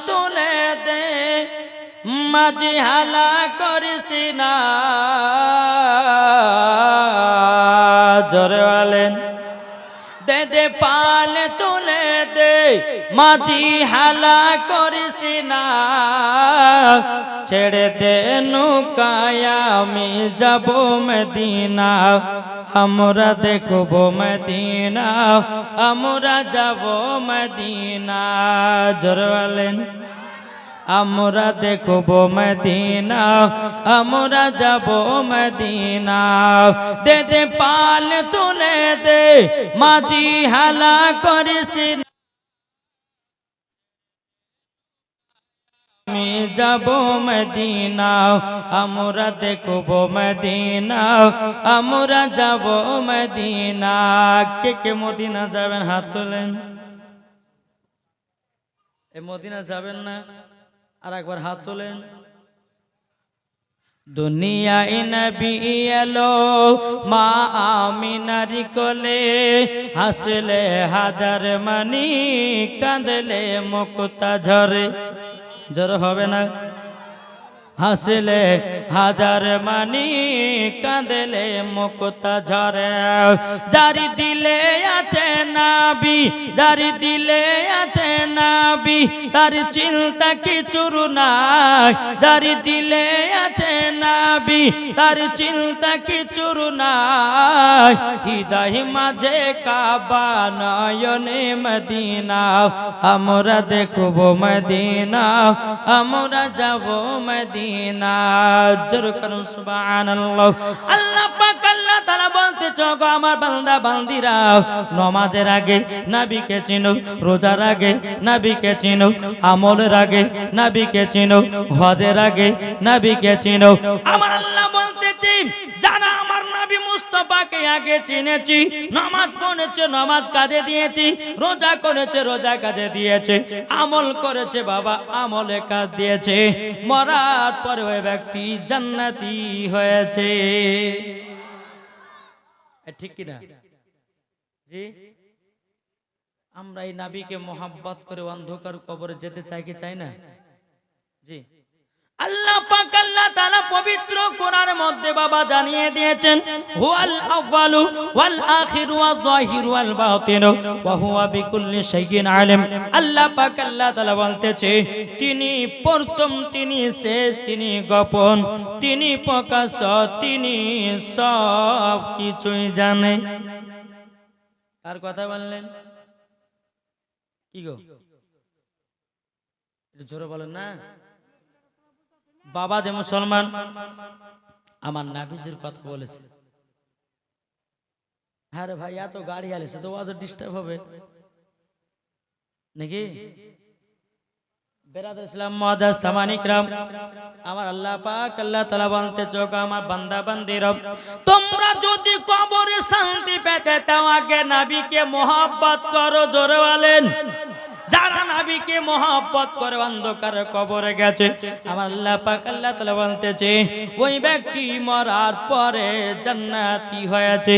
তুলে দে মাঝি হালা করিস না জোরে বলেন দে দে পাল তুলে দে মাঝি হালা করিস না ছেড়ে দে নৌকায় আমি যাব মদিনা আমরা দেখব মদিনা আমরা যাব মদিনা জোরে বলেন আমরা দেখব মদিনা আমরা যাব মদিনা দে দে পাল তুলে দে মাঝি হালা করিস আমি যাব মদিনা আমরা দেখব মদিনা আমরা যাব মদিনা কে কে মদিনা যাবেন হাত তোলেন এই মদিনা যাবেন না আর একবার হাত তোলেন দুনিয়ায় নবী এলো মা আমিনার কোলে হাসলে হাজার মানি কাঁদলে মুক্তা ঝরে ঝরে হবে না হাসলে হাজার মানি কাঁদলে মুক্তা ঝরে জারি দিলে আছে নাবি জারি দিলে আছে নাবি তার চিন্তা কিছুর নাই জারি দিলে আছে নাবি তার চিন্তা কিছুর নাই হৃদয় মাঝে কাবা নয়নে মদিনা আমরা দেখব মদিনা আমরা যাব মদিনা জোর করুন সুবহানাল্লাহ আল্লাহ পাক আল্লাহ তাআলা বলতেছে গো আমার বান্দা বান্দিরা নামাজের আগে নবীকে চিনো রোজার আগে নবীকে চিনো আমলের আগে নবীকে চিনো হজের আগে নবীকে চিনো আমার আল্লাহ বলতেছে যারা আমার নবী মুস্তাফাকে আগে চিনেছি নামাজ পড়েছে নামাজ কাজে দিয়েছি রোজা করেছে রোজা কাজে দিয়েছে আমল করেছে বাবা আমলে কাজ দিয়েছে মরার পরে ওই ব্যক্তি জান্নাতি হয়েছে ঠিক কি না জি আমরা এই নবীকে মোহাব্বত করে অন্ধকার কবরে যেতে চাই কি চাই না জি আল্লাহ পাক আল্লাহ তাআলা পবিত্র কোরআনের মধ্যে বাবা জানিয়ে দিয়েছেন হুয়াল আউয়ালু ওয়াল আখিরু ওয়াল যাহিরু ওয়াল বাতিনু ওয়া হুয়া বিকুল্লি শাইইন আলিম আল্লাহ পাক আল্লাহ তাআলা বলতেছে তিনি প্রথম তিনি শেষ তিনি গোপন তিনি প্রকাশ তিনি সব কিছুই জানেন আর কথা বললেন কি গো একটু জোরে বলেন না বাবা যে মুসলমান আমার নবীজির কথা বলেছে আরে ভাই এত গাড়ি আলেছে তো ওয়াজ ডিস্টার্ব হবে নাকি বেরাদার ইসলাম মুআজ্জাজ সামানি کرام আমার আল্লাহ পাক আল্লাহ তাআলা বলতে চোখ আমার বান্দা বান্দিরা তোমরা যদি কবরে শান্তি পেতে চাও আগে নবীকে মোহাব্বত করো জোরে বলেন যারা নবীকে মোহাব্বত করে অন্ধকার কবরে গেছে আমার আল্লাহ পাক আল্লাহ তাআলা বলতেছে ওই ব্যক্তি মরার পরে জান্নাতি হয়েছে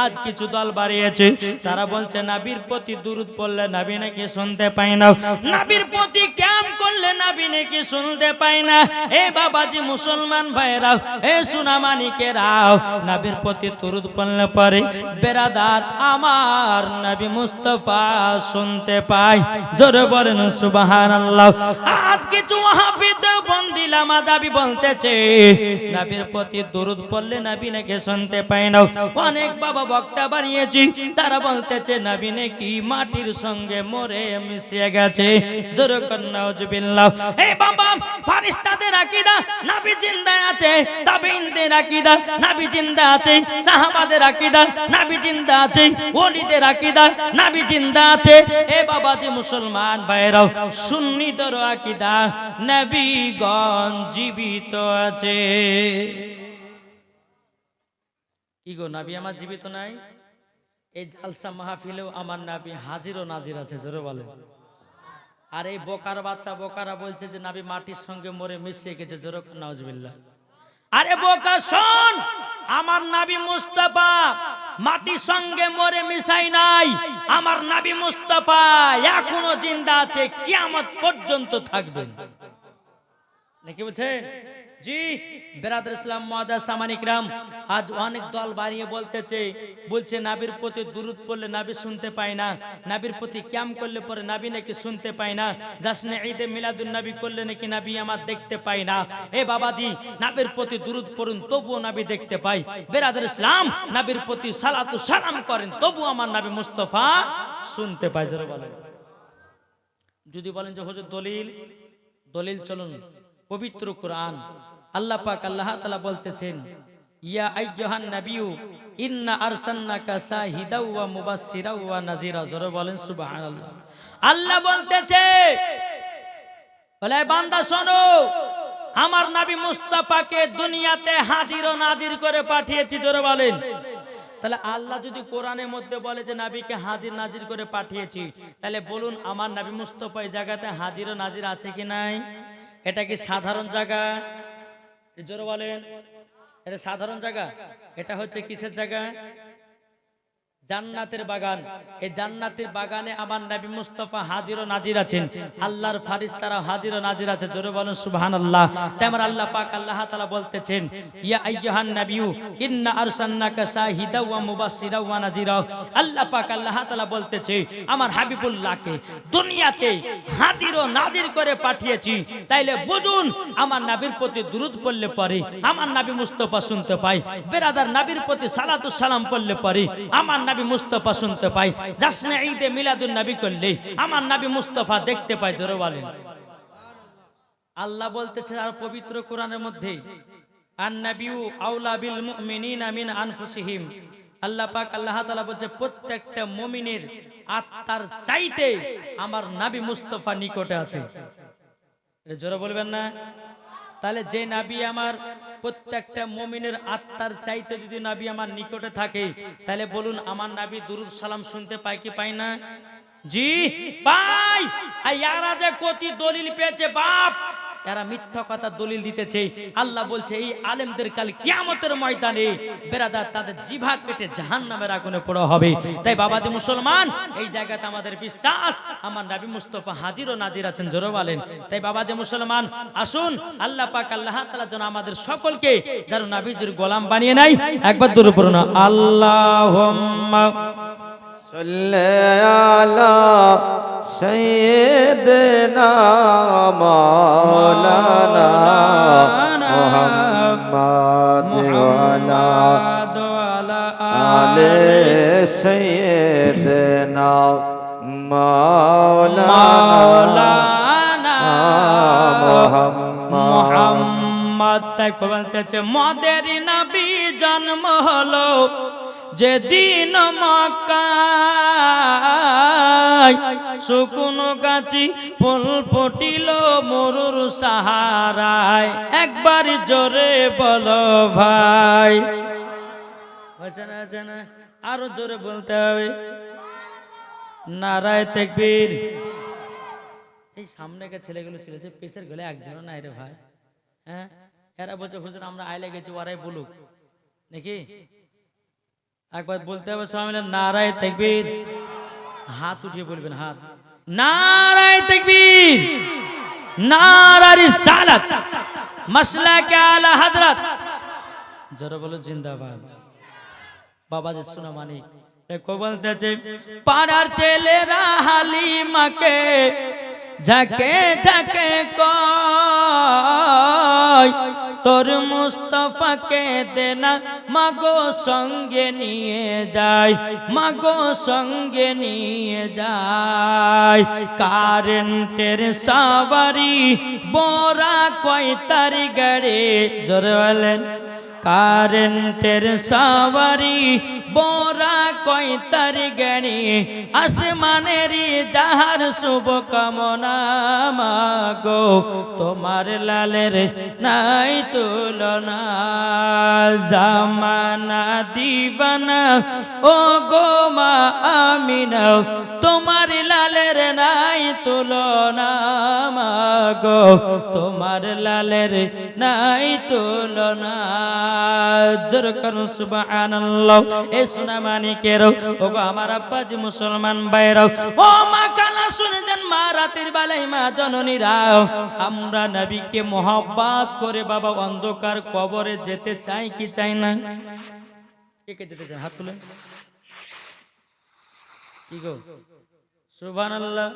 আজ কিছু দল বাড়িয়েছে তারা বলছে নবীর প্রতি দুরূদ পড়লে নবী নাকি শুনতে পায় না নবীর প্রতি ক্যাম করলে নবী নাকি শুনতে পায় না এ বাবাজি মুসলমান ভাইরা এ সুনামানিকেরাও নবীর প্রতি দুরূদ পড়লে পরে বেরাদার আমার নবী মুস্তাফা শুনতে পায় জোরে বলেন সুবহানাল্লাহ আজ কিছু ওয়াহাবিদ বন্দিলা মাযহাবি বলতেছে নবীর প্রতি দরুদ পড়লে নবী নাকি শুনতে পায় না অনেক বাবা বক্তা বানিয়েছি তারা বলতেছে নবী নাকি মাটির সঙ্গে মরে মিশে গেছে জোরে কোন নাউজুবিল্লাহ এ বাবা ফেরেশতাদের আকীদা নবী জিন্দা আছে তাবিঈনদের আকীদা নবী জিন্দা আছে সাহাবাদের আকীদা নবী জিন্দা আছে ওলিদের আকীদা নবী জিন্দা আছে এ বাবাজি মুসলমান ভাইরাও সুন্নিদের আকীদা নবীগণ জীবিত আছে কি গো নবী আমার জীবিত নাই এই জালসা মাহফিলেও আমার নবী হাজির ও নাজির আছে জোরে বলেন আর এই বোকার বাচ্চা বোকারা বলছে যে নবী মাটির সঙ্গে মরে মিশে গেছে জোরে নাউজুবিল্লাহ আরে বোকা শোন আমার নবী মুস্তাফা মাটির সঙ্গে মরে মিশাই নাই। আমার নবী মুস্তাফা এখনো জিন্দা আছে, কিয়ামত পর্যন্ত থাকবেন। নাকি বলছেন? জি বেরাদর ইসলাম মুআজ্জাজ সামানিক রাম, আজ অনেক দল বাড়িয়ে বলছে নবীর প্রতি দুরূদ পড়লে নবী শুনতে পায় না, নবীর প্রতি কিয়াম করলে পরে নবী নাকি শুনতে পায় না, জাশনে ঈদে মিলাদুন নবী করলে নাকি নবী আমার দেখতে পায় না। এ বাবাজি, নবীর প্রতি দুরূদ পড়ুন তবুও নবী দেখতে পায়। বেরাদর ইসলাম, নবীর প্রতি সালাতু সালাম করেন তবুও আমার নবী মুস্তাফা শুনতে পায়। জোরে বলেন। যদি বলেন যে হুজুর দলিল চলুন, পবিত্র কোরআন আল্লাহ পাক আল্লাহ তাআলা বলতেছেন, ইয়া আইয়ুহান নাবিয়্যু ইন্না আরসালনাকা শাহিদাও ওয়া মুবাশশিরাও ওয়া নাযীরা। জোরে বলেন সুবহানাল্লাহ। আল্লাহ বলতেছে, বলে বান্দা শোনো, আমার নবী মুস্তাফাকে দুনিয়াতে হাজির ও নাজির করে পাঠিয়েছি। জোরে বলেন। তাহলে আল্লাহ যদি কোরআনের মধ্যে বলে যে নবীকে হাজির নাজির করে পাঠিয়েছি, তাহলে বলুন আমার নবী মুস্তাফা এই জায়গাতে হাজির ও নাজির আছে কি নাই? এটা কি সাধারণ জায়গা? জোরে বলেন। এটা সাধারণ জায়গা? এটা হচ্ছে কিসের জায়গা? জান্নাতের বাগান। এই জান্নাতের বাগানে আমার নবী মুস্তাফা হাজির ও নাজির আছেন, আল্লাহর ফেরেশতারা হাজির ও নাজির আছে। জোরে বলেন সুবহানাল্লাহ। তাই আমার আল্লাহ পাক আল্লাহ তাআলা বলতেছেন, ইয়া আইয়ুহান নাবিয়্যু ইন্না আরসালনাকা শাহিদাও ওয়া মুবাশশিরাও ওয়া নাযীরা। আল্লাহ পাক আল্লাহ তাআলা বলতেছে, আমার হাবিবুল্লাহকে দুনিয়াতে হাজির ও নাজির করে পাঠিয়েছি। তাইলে বুঝুন, আমার নবীর প্রতি দুরূদ পড়লে পরে আমার নবী মুস্তাফা শুনতে পায়। বেরাদার, নবীর প্রতি সালাতু সালাম পড়লে পরে আমার নবী মুস্তাফা শুনতে পায়। জাশনে ঈদে মিলাদুন নবী করলে আমার নবী মুস্তাফা দেখতে পায়। জোরে বলেন। আল্লাহ বলতেছে আর পবিত্র কোরআনের মধ্যে, আন নাবিয়্যু আওলা বিল মুমিনিনা মিন আনফুসিহিম। আল্লাহ পাক আল্লাহ তাআলা বলছে, প্রত্যেকটা মুমিনের আত্মার চাইতে আমার নবী মুস্তাফা নিকটে আছে। এটা জোরে বলবেন না? তাহলে যে নবী আমার প্রত্যেকটা মুমিনের আত্মার চাইতে যদি নবী আমার নিকটে থাকে, তাহলে বলুন আমার নবী দুরূদ সালাম শুনতে পায় কি পায় না? জি পায়। আর এরা যে কতি দলিল পেয়েছে বাপ, এরা মিথ্যা কথা দলিল দিতেছে। আল্লাহ বলছে এই আলেমদের কাল কিয়ামতের ময়দানে বেরাদার তাদের জিভা কেটে জাহান্নামের আগুনে পোড়া হবে। তাই বাবাজি মুসলমান, এই জায়গাতে আমাদের বিশ্বাস আমার নবী মুস্তাফা হাজির ও নাজির আছেন। জোরে বলেন। তাই বাবাজি মুসলমান, আসুন আল্লাহ পাক আল্লাহ তাআলা যেন আমাদের সকলকে যারা নবীজির গোলাম বানিয়ে নেয়। একবার দূরে পড়ুন, আল্লাহুম্মা সাল্লি আলা সাইয়্যিদিনা মাওলানা মুহাম্মাদ ওয়া আলা আলি সাইয়্যিদিনা মাওলানা মুহাম্মদ। তাই বলতেছে, মদের নবী জন্ম হলো যেদিন মক্কায়, শুকনো গাছি ফুল ফুটিল মরুর সাহারায়। একবার জোরে বলো ভাই। না আরো জোরে বলতে হবে, নারায়ে তাকবীর। এই সামনে কে ছেলেগুলো ছিল, যে পেছের গলে একজন নাই রে ভাই। হ্যাঁ, এরা বলছে হুজুর আমরা আইলে গেছি, ওরাই বলুক নাকি? একবার বলতে হবে সবাই মিলে, নারায়ে তাকবীর। হাত উঠিয়ে বলবেন, হাত। নারায়ে তাকবীর, নারায়ে রিসালাত, মাসলাকে আলা হযরত। জোরে বলো জিন্দাবাদ। বাবাজি শোনা মানিক দেখো বলতেছে, পাড়ার ছেলেরা হালিমাকে ঝাঁকে ঝাঁকে কয়, তোর মুস্তাফাকে দেনা মাগো সঙ্গে নিয়ে যায়, মাগো সঙ্গে নিয়ে যায়। কারেন্টের সাওয়ারি বড়া কয় তার গাড়ি। জোরে বলেন। কারেন্টের সাওয়ারি বড়া কয় তার গাড়ি, আসমানের যাহার শুভ কামনা মাগো, তোমার লালের নাই তুলনা। জামানা দিবানা ও গো মা আমিনা, তোমার লালের নাই তুলনা গো তোমার লালের নাই তুলনা জোর করুন সুবহানাল্লাহ এ সোনা মানিকেরও ও গো আমার আব্বাজি মুসলমান ভাইরাও ও মা কালা শুনে যান মা রাতের বেলায় মা জননীরা আমরা নবীকে মহব্বত করে বাবা অন্ধকার কবরে যেতে চাই কি চাই না কে কে যেতে চান হাত তুলেন কি গো সুবহানাল্লাহ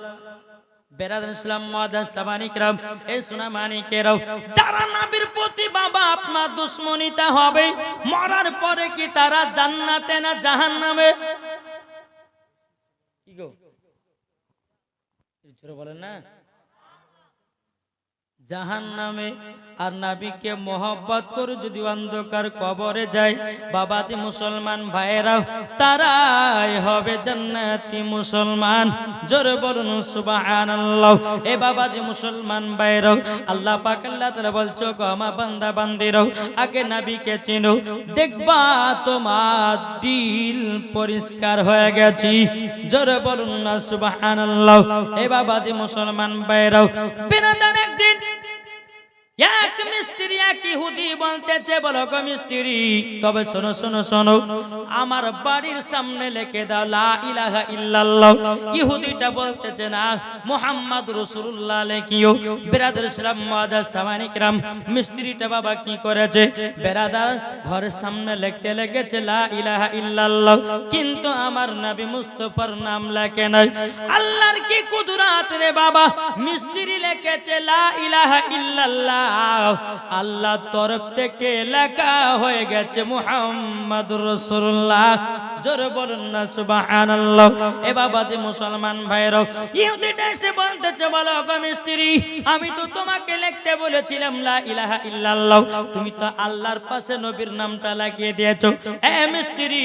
বেরাদার ইসলাম মুআজ্জাজ সামানী کرام এই সোনা মানিকেরাও যারা নবীর প্রতি বাবা আপনার দুশমনিতা হবে মরার পরে কি তারা জান্নাতে না জাহান্নামে কি গো জোরে বলেন না জাহান্নামে আর নবীকে মহব্বত করে যদি অন্ধকার কবরে যায় বাবাজি মুসলমান ভাইরা তারাই হবে জান্নাতি মুসলমান জোরে বলুন সুবহানাল্লাহ এ বাবাজি মুসলমান ভাইরা আল্লাহ পাক আল্লাহ তাআলা বলছো গো আমার বান্দা বান্দিরা আগে নবীকে চিনো দেখবা তোমার দিল পরিষ্কার হয়ে গেছে জোরে বলুন না সুবহানাল্লাহ এ বাবাজি মুসলমান ভাইরা বিনাদান একদিন এক মিস্ত্রি এক ইহুদি বলতেছে বলো গো মিস্ত্রি তবে শোনো শোনো শোনো আমার বাড়ির সামনে লিখে দাও লা ইলাহা ইল্লাল্লাহ ইহুদিটা বলতেছে না মুহাম্মদ রাসূলুল্লাহ লিখিও বিরাদার ইসলাম মুআজ্জাজ সামানী کرام মিস্ত্রিটা বাবা কি করেছে বিরাদার ঘরের সামনে লিখতে লেগেছে লা ইলাহা ইল্লাল্লাহ কিন্তু আমার নবী মুস্তাফার নাম লেখে নাই আল্লাহর কি কুদরত রে বাবা মিস্ত্রি লিখেছে লা ইলাহা ইল্লাল্লাহ আল্লাহ তরফ থেকে লেখা হয়ে গেছে মুহাম্মাদুর রাসূলুল্লাহ জোরে বলুন না সুবহানাল্লাহ এ বাবাজি মুসলমান ভাইরা ইহুদিটা এসে বলতেছে বলো গো মিস্ত্রি আমি তো তোমাকে লিখতে বলেছিলাম লা ইলাহা ইল্লাল্লাহ তুমি তো আল্লাহর পাশে নবীর নামটা লাগিয়ে দিয়েছো এ মিস্ত্রি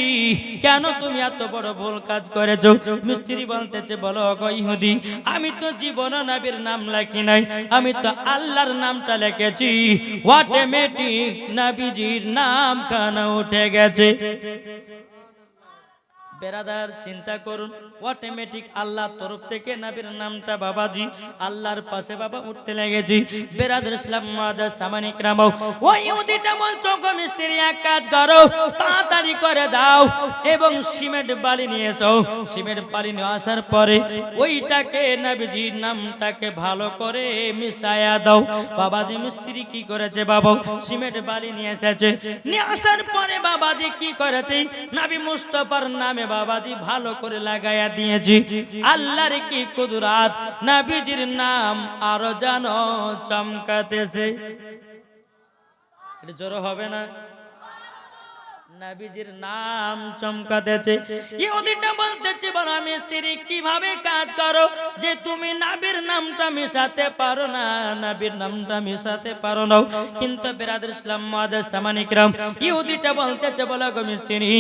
কেন তুমি এত বড় ভুল কাজ করেছো মিস্ত্রি বলতেছে বলো গো ইহুদি আমি তো জীবনে নবীর নাম লিখি নাই আমি তো আল্লাহর নামটা লিখেছি অটোমেটিক নবীজির নাম কানা উঠে গেছে বেরাদার চিন্তা করুন অটোমেটিক আল্লাহর তরফ থেকে নবীর নামটা বাবাজি আল্লাহর পাশে বাবা উঠতে লেগেছে বেরাদার ইসলাম মুআজ্জাজ সামানী کرام ওই ইহুদিটা বলছো গো মিস্ত্রি এক কাজ করো তাড়াতাড়ি করে যাও এবং সিমেন্ট বালি নিয়ে এসো সিমেন্ট বালি নিয়ে আসার পরে ওইটাকে নবীজির নামটাকে ভালো করে মিশায়া দাও বাবাজি মিস্ত্রি কি করেছে বাবা সিমেন্ট বালি নিয়ে এসেছে নিয়ে আসার পরে বাবাজি কি করেছে নবী মুস্তাফার নামে বাবাজি ভালো করে লাগায়া দিয়েছি আল্লাহর কি কুদরত নবীজির নাম আরো জানো চমকাতেছে এটা জোরে হবে না নবীজির নাম চমকাতেছে ইহুদিটা বলতেছে বলো মিস্ত্রি কিভাবে কাজ করো যে তুমি নবীর নামটা মিশাতে পারো না নবীর নামটা মিশাতে পারো না কিন্তু বিরাদার ইসলাম মুআজ্জাজ সামানী کرام ইহুদিটা বলতেছে বলো গো মিস্ত্রি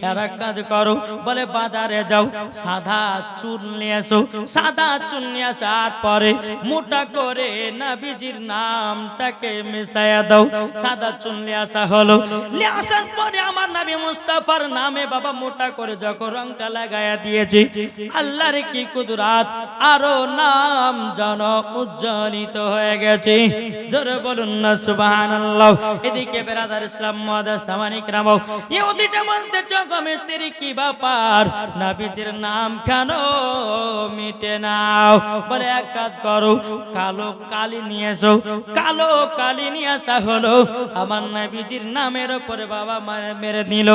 এরা কাজ করো বলে বাজারে যাও সাদা চুন নিয়ে আসো সাদা চুন নিয়ে আসার পরে মোটা করে নবীজির নামটাকে মিশায়া দাও সাদা চুন নিয়ে আসা হলো নিয়ে আসার পরে আমার নবী মুস্তাফার নামে বাবা মোটা করে যখন রংটা লাগায়া দিয়েছি আল্লাহর কি কুদরত আরো নাম জন উজ্জ্বলিত হয়ে গেছে জোরে বলুন না সুবহানাল্লাহ এদিকে বিরাদার ইসলাম মুআজ্জাজ সামানী کرام ইহুদিটা বলতেছে গো মিস্ত্রি কি ব্যাপার নবীজির নাম কেন মিটে নাও বলে এক কাজ করো কালো কালি নিয়ে এসো কালো কালি নিয়ে আসা হলো আমার নবীজির নামের উপরে বাবা মেরে দিল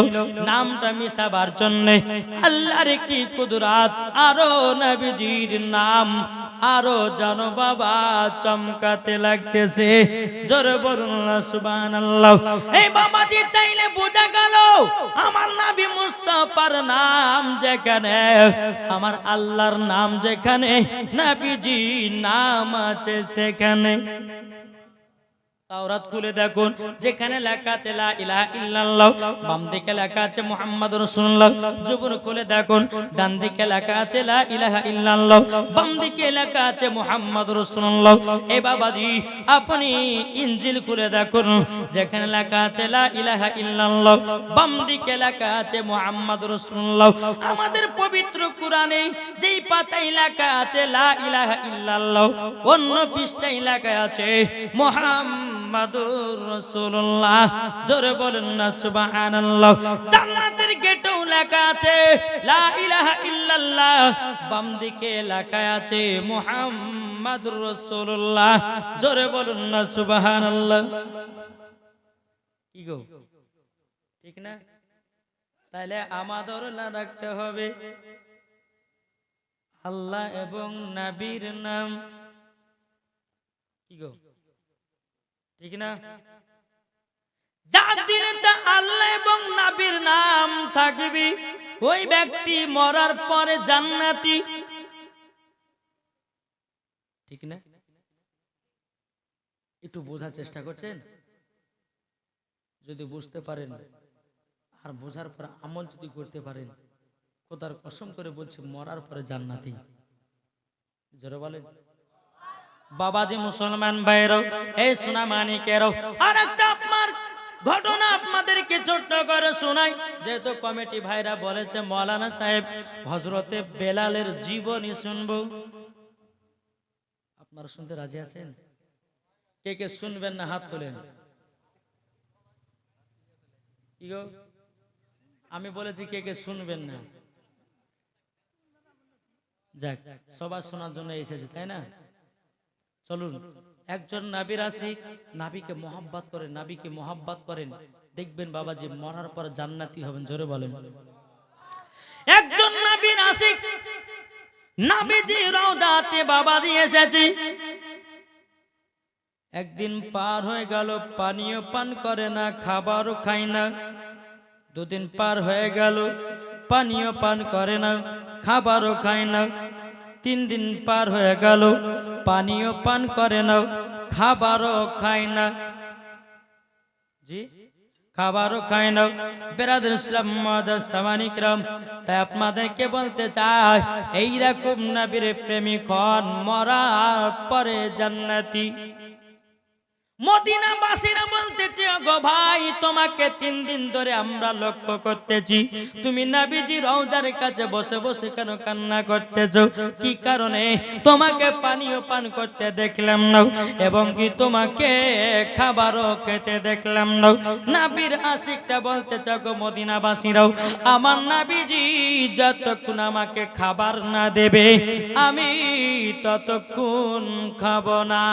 নামটা মিশাবার জন্য আল্লাহর কি কুদরত আরো নবীজির নাম আরো জানো বাবা চমকাতে লাগতেছে জোরে বলুন না সুবহানাল্লাহ এই বাবাজি তাইলে বোঝা গেল আমার নবী মুস্তাফার নাম যেখানে আমার আল্লাহর নাম যেখানে নবীজি নাম আছে সেখানে তাওরাত খুলে দেখুন, যেখানে লেখা আছে লা ইলাহা ইল্লাল্লাহ, বাম দিকে লেখা আছে মুহাম্মাদুর রাসূলুল্লাহ। জবুর খুলে দেখুন, ডান দিকে লেখা আছে লা ইলাহা ইল্লাল্লাহ, বাম দিকে লেখা আছে মুহাম্মাদুর রাসূলুল্লাহ। এ বাবাজি, আপনি ইনজিল খুলে দেখুন, যেখানে লেখা আছে লা ইলাহা ইল্লাল্লাহ, বাম দিকে লেখা আছে মুহাম্মাদুর রাসূলুল্লাহ। আমাদের পবিত্র কোরআনে যেই পাতায় লেখা আছে লা ইলাহা ইল্লাল্লাহ, অন্য পৃষ্ঠায় লেখা আছে মুহাম্মাদুর রাসূলুল্লাহ। জোরে বলেন না সুবহানাল্লাহ। জান্নাতের গেটেও লেখা আছে লা ইলাহা ইল্লাল্লাহ, বাম দিকে লেখা আছে মুহাম্মাদুর রাসূলুল্লাহ। জোরে বলেন না সুবহানাল্লাহ। কি গো, ঠিক না? তাহলে আমাদের না রাখতে হবে আল্লাহ এবং নবীর নাম। কি গো, ঠিক না? যার দিলেতে আল্লাহ এবং নবীর নাম থাকবে, ওই ব্যক্তি মরার পরে জান্নাতি। ঠিক না? একটু বোঝার চেষ্টা করছেন? যদি বুঝতে পারেন আর বোঝার পর আমল যদি করতে পারেন, খোদার কসম করে বলছি মরার পরে জান্নাতি। জোরে বলেন। বাবাজি মুসলমান ভাইরাও, এই সোনা মানিকেরাও, আর একটা আপনার ঘটনা আপনাদেরকে ছোট্ট করে শোনাই। যেহেতু কমিটি ভাইরা বলেছে মৌলানা সাহেব হযরতে বেলালের জীবনী শুনবো, আপনারা শুনতে রাজি আছেন? কে কে শুনবেন না হাত তোলেন। কি গো, আমি বলেছি কে কে শুনবেন না। যাক, সবার শোনার জন্য এসেছে, তাই না? চলুন, একজন নাবির আশিক নাবিকে মোহাব্বত করেন, নাবিকে মোহাব্বত করেন, দেখবেন বাবাজি মরার পর জান্নাতি হবেন। জোরে বলেন। একজন নাবির আশিক নাবিজি রওজাতে বাবাজি এসেছে। একদিন পার হয়ে গেল, পানিও পান করে না, খাবারও খায় না। দুদিন পার হয়ে গেল, পানিও পান করে না, খাবারও খায় না। 3 দিন পার হয়ে গেল, পানিও পান করে না, খাবারও খায় না। জি, খাবারও খায় না। বেরাদর ইসলাম মুআদ্দাস সামানিক রাম, তাই আপনাদেরকে বলতে চাই, এইরকম নবীর প্রেমিক হন, মরার পরে জান্নাতি। মদিনাবাসীরা বলতেছে, গো ভাই, তোমাকে 3 দিন ধরে আমরা লক্ষ্য করতেছি, তুমি নবীজি রওজার কাছে বসে বসে কেন কান্না করতেছো? কি কারণে? তোমাকে পানিও পান করতে দেখলাম না, এবং কি তোমাকে খাবারও খেতে দেখলাম না। নবীর আশিকটা বলতেছে, গো মদিনাবাসীরাও, আমার নবীজি যতক্ষণ আমাকে খাবার না দেবে আমি ততক্ষণ খাবো না।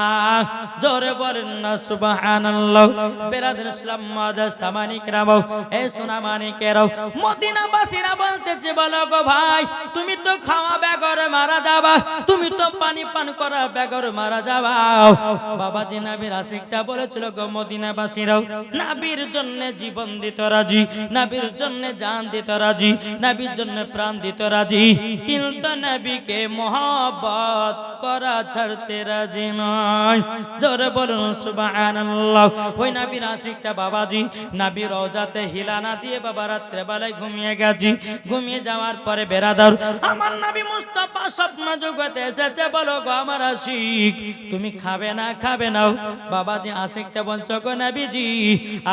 জোরে বলেন না সুবহানাল্লাহ। বেরাদর ইসলাম মুআদ্দাস সামানিক রাম, এই সোনা মানিকেরাও, মদিনাবাসীরা বলতেছে, বলো গো ভাই, তুমি তো খাওয়া বেগর মারা যাবা, তুমি তো পানি পান করা বেগর মারা যাবা। বাবাজি নবীর আশিকটা বলেছিল, গো মদিনাবাসীরাও, নবীর জন্য জীবন দিতে রাজি, নবীর জন্য জান দিতে রাজি, নবীর জন্য প্রাণ দিতে রাজি, কিন্তু নবীকে মহব্বত করা ছাড়তে রাজি নয়। জোরে বলুন সুবহানাল্লাহ। ওই নবীর আশিকটা বাবাজি নবীর রওজাতে হিলানা দিয়ে বাবা রাত্রে বেলায় ঘুমিয়ে গেছি। ঘুমিয়ে যাওয়ার পরে বেরাদার আমার নবী মুস্তাফা স্বপ্ন জগতে এসেছে, বলো গো আমার আশিক, তুমি খাবে না? খাবে নাও। বাবাজি আশিকটা বলছো, গো নবীজি,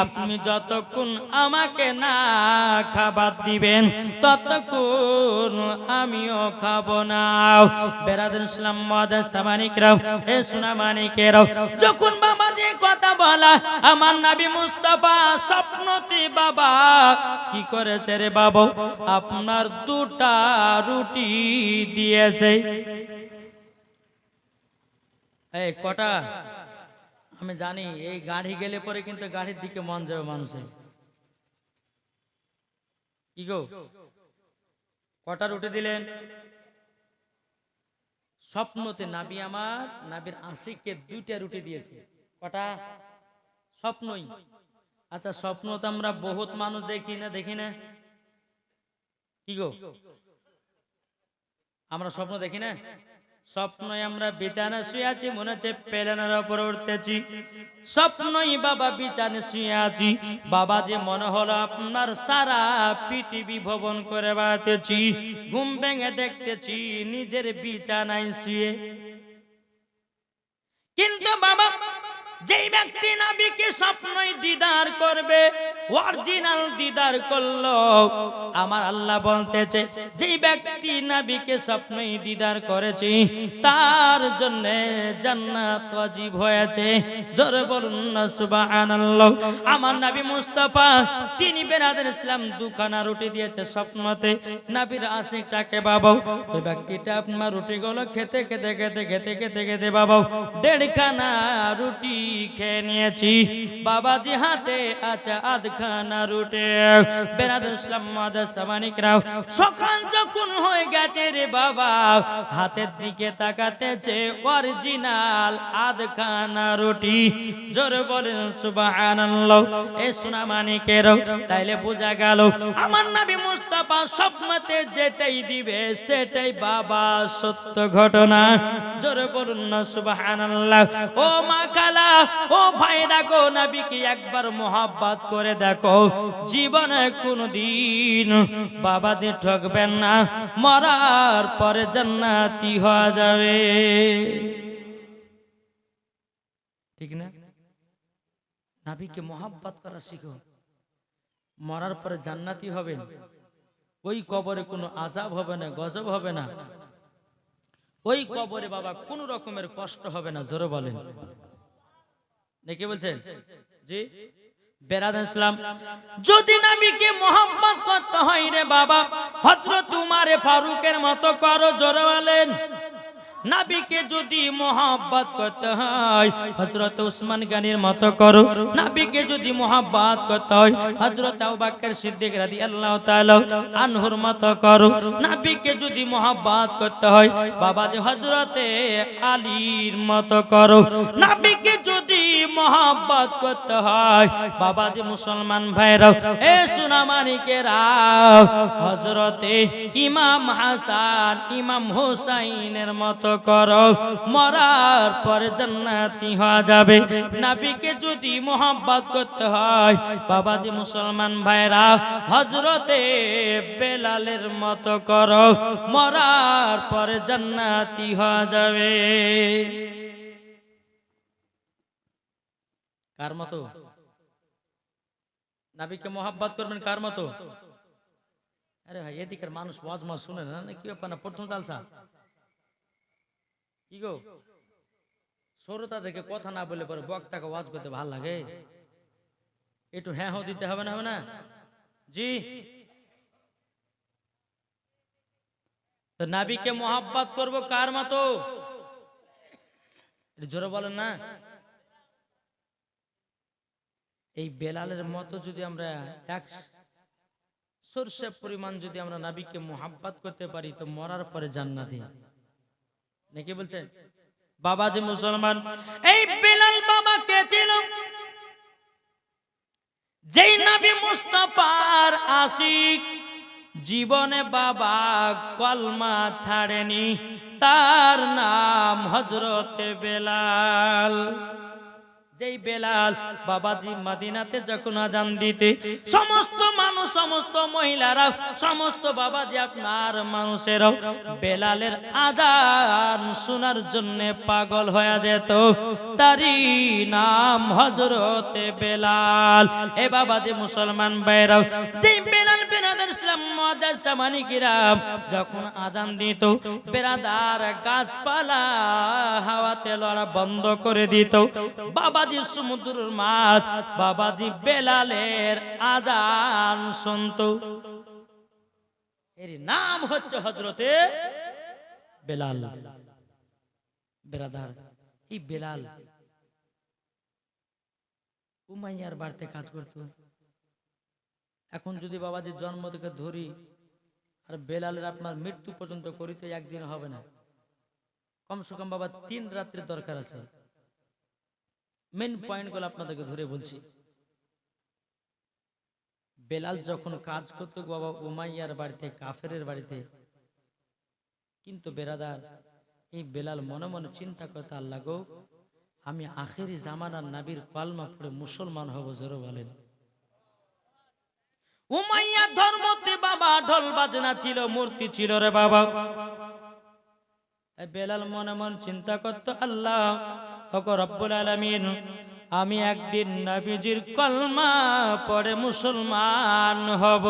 আপনি যতক্ষণ আমাকে না খাবার দিবেন ততক্ষণ আমিও খাবো না। বেরাদর ইসলাম মুআদ্দাস সামানিক রাও, এ সোনা মানিকেরাও, যখন বাবাজি কথা বলা, আমার নবী মুস্তাফা স্বপ্নতে বাবা কি করেছে রে বাবা, আপনার 2টা রুটি দিয়েছে। এই কটা? আমি জানি এই গাড়ি গেলে পরে কিন্তু গাড়ির দিকে মন যাবে মানুষের। কি গো, কটা রুটি দিলেন? স্বপ্নতে নবী আমার নবীর আশিককে 2টা রুটি দিয়েছে। কটা? স্বপ্নই। আচ্ছা, স্বপ্ন তো আমরা বহুত মানুষ দেখি না, দেখি না? কি গো, আমরা স্বপ্ন দেখি না? স্বপ্নই আমরা বিছানা শুয়ে আছি, মনে হচ্ছে প্লেনের উপর উঠতেছি। স্বপ্নই বাবা বিছানা শুয়ে আছি, বাবা যে মনে হলো আপনার সারা পৃথিবী ভ্রমণ করে বেড়াতেছি। ঘুম ভেঙে দেখতেছি নিজের বিছানায় শুয়ে। কিন্তু বাবা, যেই ব্যক্তি নবীকে স্বপ্নই দিদার করবে, অরিজিনাল দিদার করলো, আমার আল্লাহ বলতেছে যেই ব্যক্তি নবীকে স্বপ্নই দিদার করেছে তার জন্য জান্নাত ওয়াজিব হয়েছে। জোরে বলুন না সুবহানাল্লাহ। আমার নবী মুস্তাফা তিনি বেরাদের ইসলাম দুখানা রুটি দিয়েছে স্বপ্নতে। নবীর আশিকটাকে বাবা, ওই ব্যক্তিটা আপনার রুটিগুলো খেতে খেতে খেতে খেতে খেতে খেতে বাবা দেড়খানা রুটি খেয়ে নিয়েছি। বাবাজি হাতে আছে আধখানা রুটি। বেরাদুল ইসলাম মাদ্রাসা মানিকরাও, সকাল যখন হয়ে গেছে রে বাবা, হাতের দিকে তাকাতেছে অরিজিনাল আধখানা রুটি। জোরে বলেন সুবহানাল্লাহ। এ সোনা মানিকেরও, তাইলে বোঝা গেল আমার নবী মুস্তাফা স্বপ্নতে যেটাই দিবে সেটাই বাবা সত্য ঘটনা। জোরে বলুন না সুবহানাল্লাহ। ও মা কালা, ও ভাই দেখো, নবীকে একবার মোহাব্বত করে দেখো, জীবনে কোনদিন বাবাদের ঠকবেন না, মরার পরে জান্নাতি হওয়া যাবে। ঠিক না? নবীকে মোহাব্বত করা শিখো, মরার পরে জান্নাতি হবে। ওই কবরে কোনো আযাব হবে না, গজব হবে না। ওই কবরে বাবা কোন রকমের কষ্ট হবে না। জোরে বলেন, নাকি বলছেন? জি বেরাদার ইসলাম, যদি নবীকে মোহাম্মত করতে হয় রে বাবা, হযরত উমর ফারুকের মতো করো। জোরে বলেন। নবীকে যদি মোহাব্বত করতে হয় হযরত উসমান গনির মতো করো। নবীকে যদি মোহাব্বত করতে হয় হযরত আবু বকর সিদ্দিক রাদিয়াল্লাহু তাআলা আনহুর মতো করো। নবীকে যদি মোহাব্বত করতে হয় বাবা যে হযরতে আলীর মতো করো। নবীকে যদি মোহাব্বত করতে হয় বাবা যে মুসলমান ভাইরা, এ সোনা মানিকেরা, হযরতে ইমাম হাসান ইমাম হুসাইনের মতো করো, মরার পরে জান্নাতি হওয়া যাবে। নবীকে যদি মোহাব্বত করতে হয় বাবাজি মুসলমান ভাইরা, হযরতে বেলালের মতো করো, মরার পরে জান্নাতি হওয়া যাবে। কার মতো? নবীকে মোহাব্বত করবেন কার মতো? আরে ভাই, এদিকের মানুষ ওয়াজ মাজ শুনে না, কি ব্যাপার? না প্রথম জালসা কি গো, শ্রোতা দেখে কথা না বলে পরে বক্তাকে ওয়াজ করতে ভালো লাগে? একটু হ্যাঁ হ্যাঁ দিতে হবে না, হবে না? জি, তো নবীকে মোহাব্বত করব কার মতো? জোরে বলেন না। এই বেলালের মতো যদি আমরা এক সরষে পরিমাণ যদি আমরা নবীকে মোহাব্বত করতে পারি তো মরার পরে জান্নাতি। নাকি বলছেন? বাবা যে মুসলমান, এই বেলাল বাবা কে ছিল? যেই নবী মুস্তাফার আশিক, জীবনে বাবা কলমা ছাড়েনি, তার নাম হযরতে বেলাল। যেই বেলাল বাবাজি মদিনাতে যখন আজান দিতে সমস্ত মানুষ, সমস্ত মহিলারা, সমস্ত বাবাজি আপনার মানুষেরাও বেলালের আজান শোনার জন্য পাগল হয়ে যেত। তারই নাম হযরতে বেলাল। এ বাবাজি মুসলমান ভাইরাও, যেই বেলাল বেরাদার ইসলাম মাদ্রাসা মানিকিরাম যখন আজান দিত, বেরাদার গাছপালা হাওয়াতে লড়া বন্ধ করে দিত। বাবাজি সমুদ্রের মাছ বাবাজি বেলালের আজান শুনতো। এর নাম হচ্ছে হযরতে বেলাল। বেরাদার, এই বেলাল উমাইয়ার বাড়িতে কাজ করত। এখন যদি বাবাজির জন্ম থেকে ধরি আর বেলালের আপনার মৃত্যু পর্যন্ত করিতে একদিন হবে না, কমসে কম বাবা 3 রাত্রির দরকার আছে। মেন পয়েন্ট গুলো আপনাদেরকে ধরে বলছি। বেলাল যখন কাজ করত বাবা উমাইয়ার বাড়িতে, কাফেরের বাড়িতে, কিন্তু বেরাদার এই বেলাল মনে মনে চিন্তা করতে, আল্লাহ গো, আমি আখেরি জামানার নবীর কলমা পড়ে মুসলমান হব, জোরে বলেন। উমাইয়া ধর্মতে বাবা ঢোল বাজনা ছিল, মূর্তি ছিল রে বাবা। বেলাল মনে মনে চিন্তা করত, আল্লাহ ওগো রব্বুল আলামিন, আমি একদিন নবীজির কলমা পড়ে মুসলমান হব।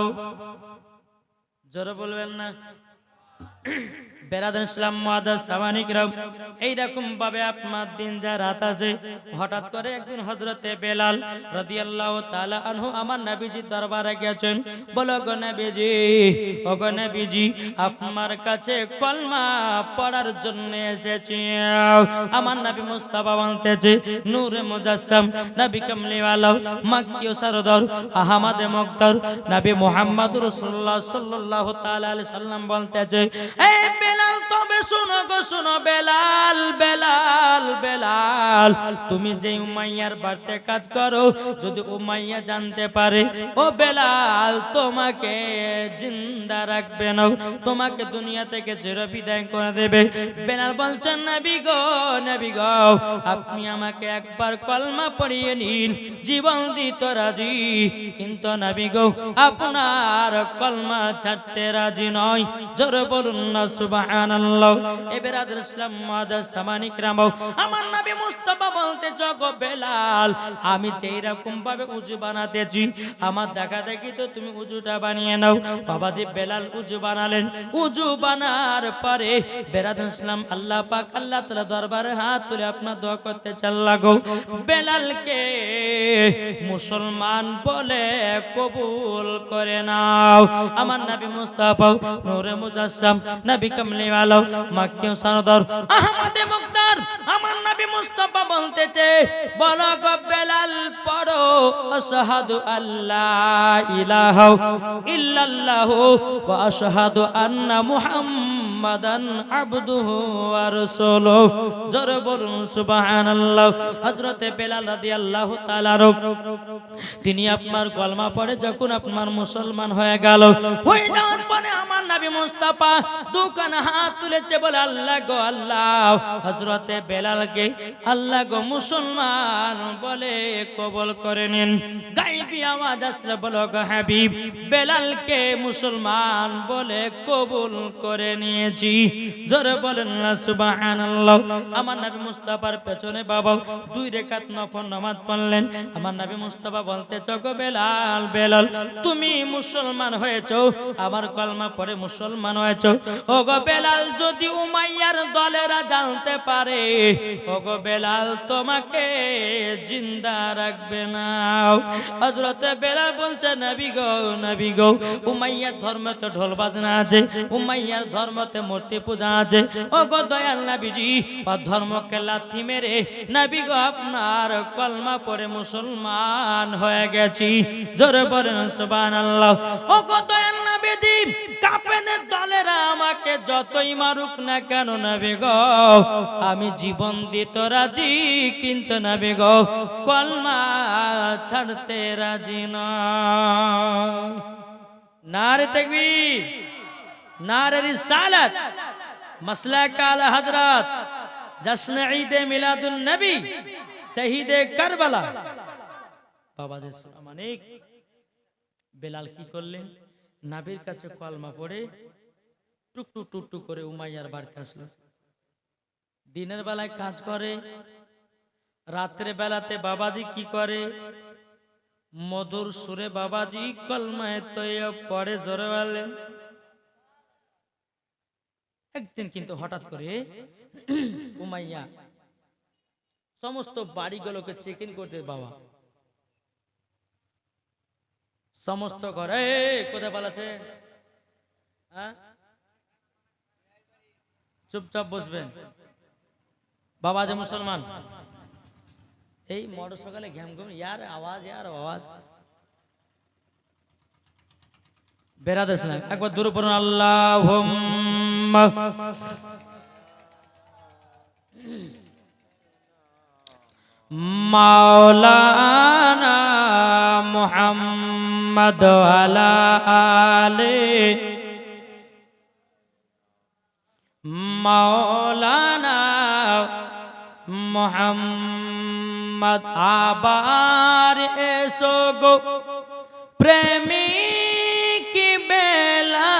জোরে বলবেন না? বেরাদান ইসলাম মুআদ্দাস সামানি কিরাম, এইরকম ভাবে আপনার দিন যা রাত আছে, হঠাৎ করে একদিন হযরতে বেলাল রাদিয়াল্লাহু তাআলা আনহু আমার নবীজির দরবারে গেছেন। বলো গো নবীজি, ও গো নবীজি, আপনার কাছে কলমা পড়ার জন্য এসেছি। আমার নবী মুস্তাফা বলতেছে, নূরে মুজাসসাম, নবী কামলিওয়ালা, মক্কি ও সরদার, আহমদ মুক্তার, নবী মুহাম্মদুর রাসূলুল্লাহ সাল্লাল্লাহু তাআলা আলাইহি সাল্লাম বলতেছে, এই বেলাল, তবে শোনো গো শোনো, বেলাল বেলাল বেলাল, তুমি যে উমাইয়ার বাড়িতে কাজ করো, যদি উমাইয়া জানতে পারে, ও বেলাল, তোমাকে জিন্দা রাখবে না, তোমাকে দুনিয়া থেকে চির বিদায় করে দেবে। বেলাল বলছেন, নবী গো, নবী গো, আপনি আমাকে একবার কলমা পড়িয়ে নিন, জীবন দিতে রাজি, কিন্তু নবী গো, আপনার কলমা ছাড়তে রাজি নয়। জোরে বলুন না সুবহানাল্লাহ। এবার ইসলাম মুআদ্দাস সামানি কিরাম, আমার নবী মুস্তাফা বলতে, জগো বেলাল, আমি যেই রকম ভাবে উজু বানাতেছি, আমার দেখা দেখি তো তুমি উজুটা বানিয়ে নাও। বাবাজি বেলাল উজু বানালেন। উজু বানার পরে বেরাদ ইসলাম আল্লাহ পাক আল্লাহ তাআলা দরবারে হাত তুলে আপনার দোয়া করতে চাল্লা গো, বেলালকে মুসলমান বলে কবুল করে নাও। আমার নবী মুস্তাফা নূরে মুজাসসাম, নবী কামলিওয়ালা, মক্কি ও সরদার, আহমদ মুক্তার, আমার নবী মুস্তাফা বলতেছে, বলো গো বেলাল, পড়ো আশহাদু আল্লা ইলাহা ইল্লাল্লাহু ওয়া আশহাদু আন্না মুহাম্মাদান আবদুহু ওয়া রাসূলুহু। জোরে বলুন সুবহানাল্লাহ। হযরতে বেলাল রাদিয়াল্লাহু তাআলা তিনি আপনার কলমা পড়ে যখন আপনার মুসলমান হয়ে গেল, হয়ে যাওয়ার পরে আমার নবী মুস্তাফা দুখানা হাত তুলেছে, বলে, আল্লাহ গো আল্লাহ, হযরতে বেলালকে আল্লাহ গো মুসলমান বলে কবুল করে নিন। গায়বী আওয়াজ আসলে, বলো গো হাবিব, বেলালকে মুসলমান বলে কবুল করে নিয়েছি। জোরে বলেন না সুবহানাল্লাহ। আমার নবী মুস্তাফার পেছনে বাবা 2 রাকাত নফল নামাজ পড়লেন। আমার নবী মুস্তাফা বলতে, গো বেলাল, বেলাল, তুমি মুসলমান হয়েছো, আমার কলমা পড়ে মুসলমান হয়েছো। ও গো বেলাল, যদি উমাইয়ার দলেরা জানতে পারে, ও গো বেলাল, তোমাকে জিন্দা রাখবে না। হযরতে বেলাল বলছে, নবী গো, নবী গো, উমাইয়ার ধর্মতে ঢোল বাজনা আছে, উমাইয়ার ধর্মতে মূর্তি পূজা আছে। ও গো দয়াল নবীজি, ও ধর্মকে লাথি মেরে নবী গো আপনার কলমা পড়ে মুসলমান হয়ে গেছি। জোরে বলেন সুবহানাল্লাহ। ও গো দয়াল নবীজি, কাফেরের দলেরা আমাকে যতই মারুক না কেন নবী গো, আমি জীবন দিতে রাজি, কিন্তু নবী গো কলমা ছাড়তে রাজি নয়। নারে তাকবীর, নারে রিসালাত, মাসলাক আলা হযরত, জশ্ন ঈদ মিলাদুন নবী, শহীদে কারবালা। বাবাদের অনেক বেলাল কি করলেন, নবীর কাছে কলমা পড়ে টুকটুক টুকটুক করে উমাইয়ার বাড়িতে আসলো। দিনের বেলায় কাজ করে, রাত্রে বেলাতে বাবাজি কি করে, মধুর সুরে বাবাজি কলমায়ে তৈয়ব পড়ে। জোরে বলেন। একদিন কিন্তু হঠাৎ করে উমাইয়া সমস্ত বাড়িগুলোকে চেক ইন করতে, বাবা সমস্ত ঘরে কোথায় পালাছে, চুপচাপ বসবেন। বাবা যে মুসলমান, এই মোটর সকালে ঘ্যাম ঘুম, ইয়ার আওয়াজ, ইয়ার আওয়াজ বেরাদেশ না। একবার দূরে পড়ুন, আল্লাহুম্মা মাওলানা মুহাম্মদ আলা আলে মাওলানা মোহাম্মদ আবার এসো গো প্রেমিক বেলাল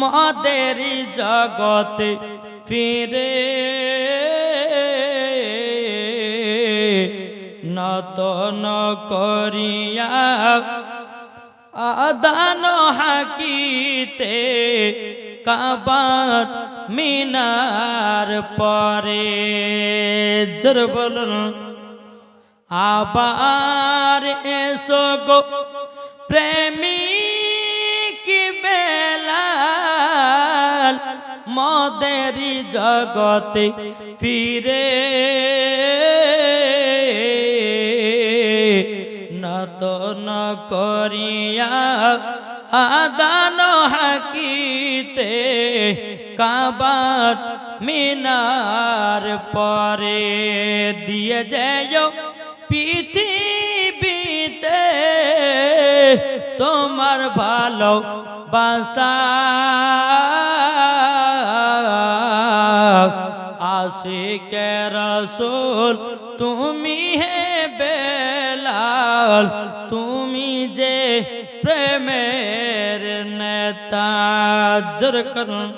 মদের জগতে ফিরে নতন করিয়া আদান হাকিতে কাবার মিনার পরে জোর বলুন আবার এসো গো প্রেমিক বেলাল মদের জগতে ফিরে নতন করিয়া আদান হাকিতে কাবার মিনার পরে দিয়ে যাও পৃথিবীতে তোমার ভালো বাসা আশিকে রাসূল তুমি হে বেলাল তুমি যে প্রেমের নেতা জোর করুন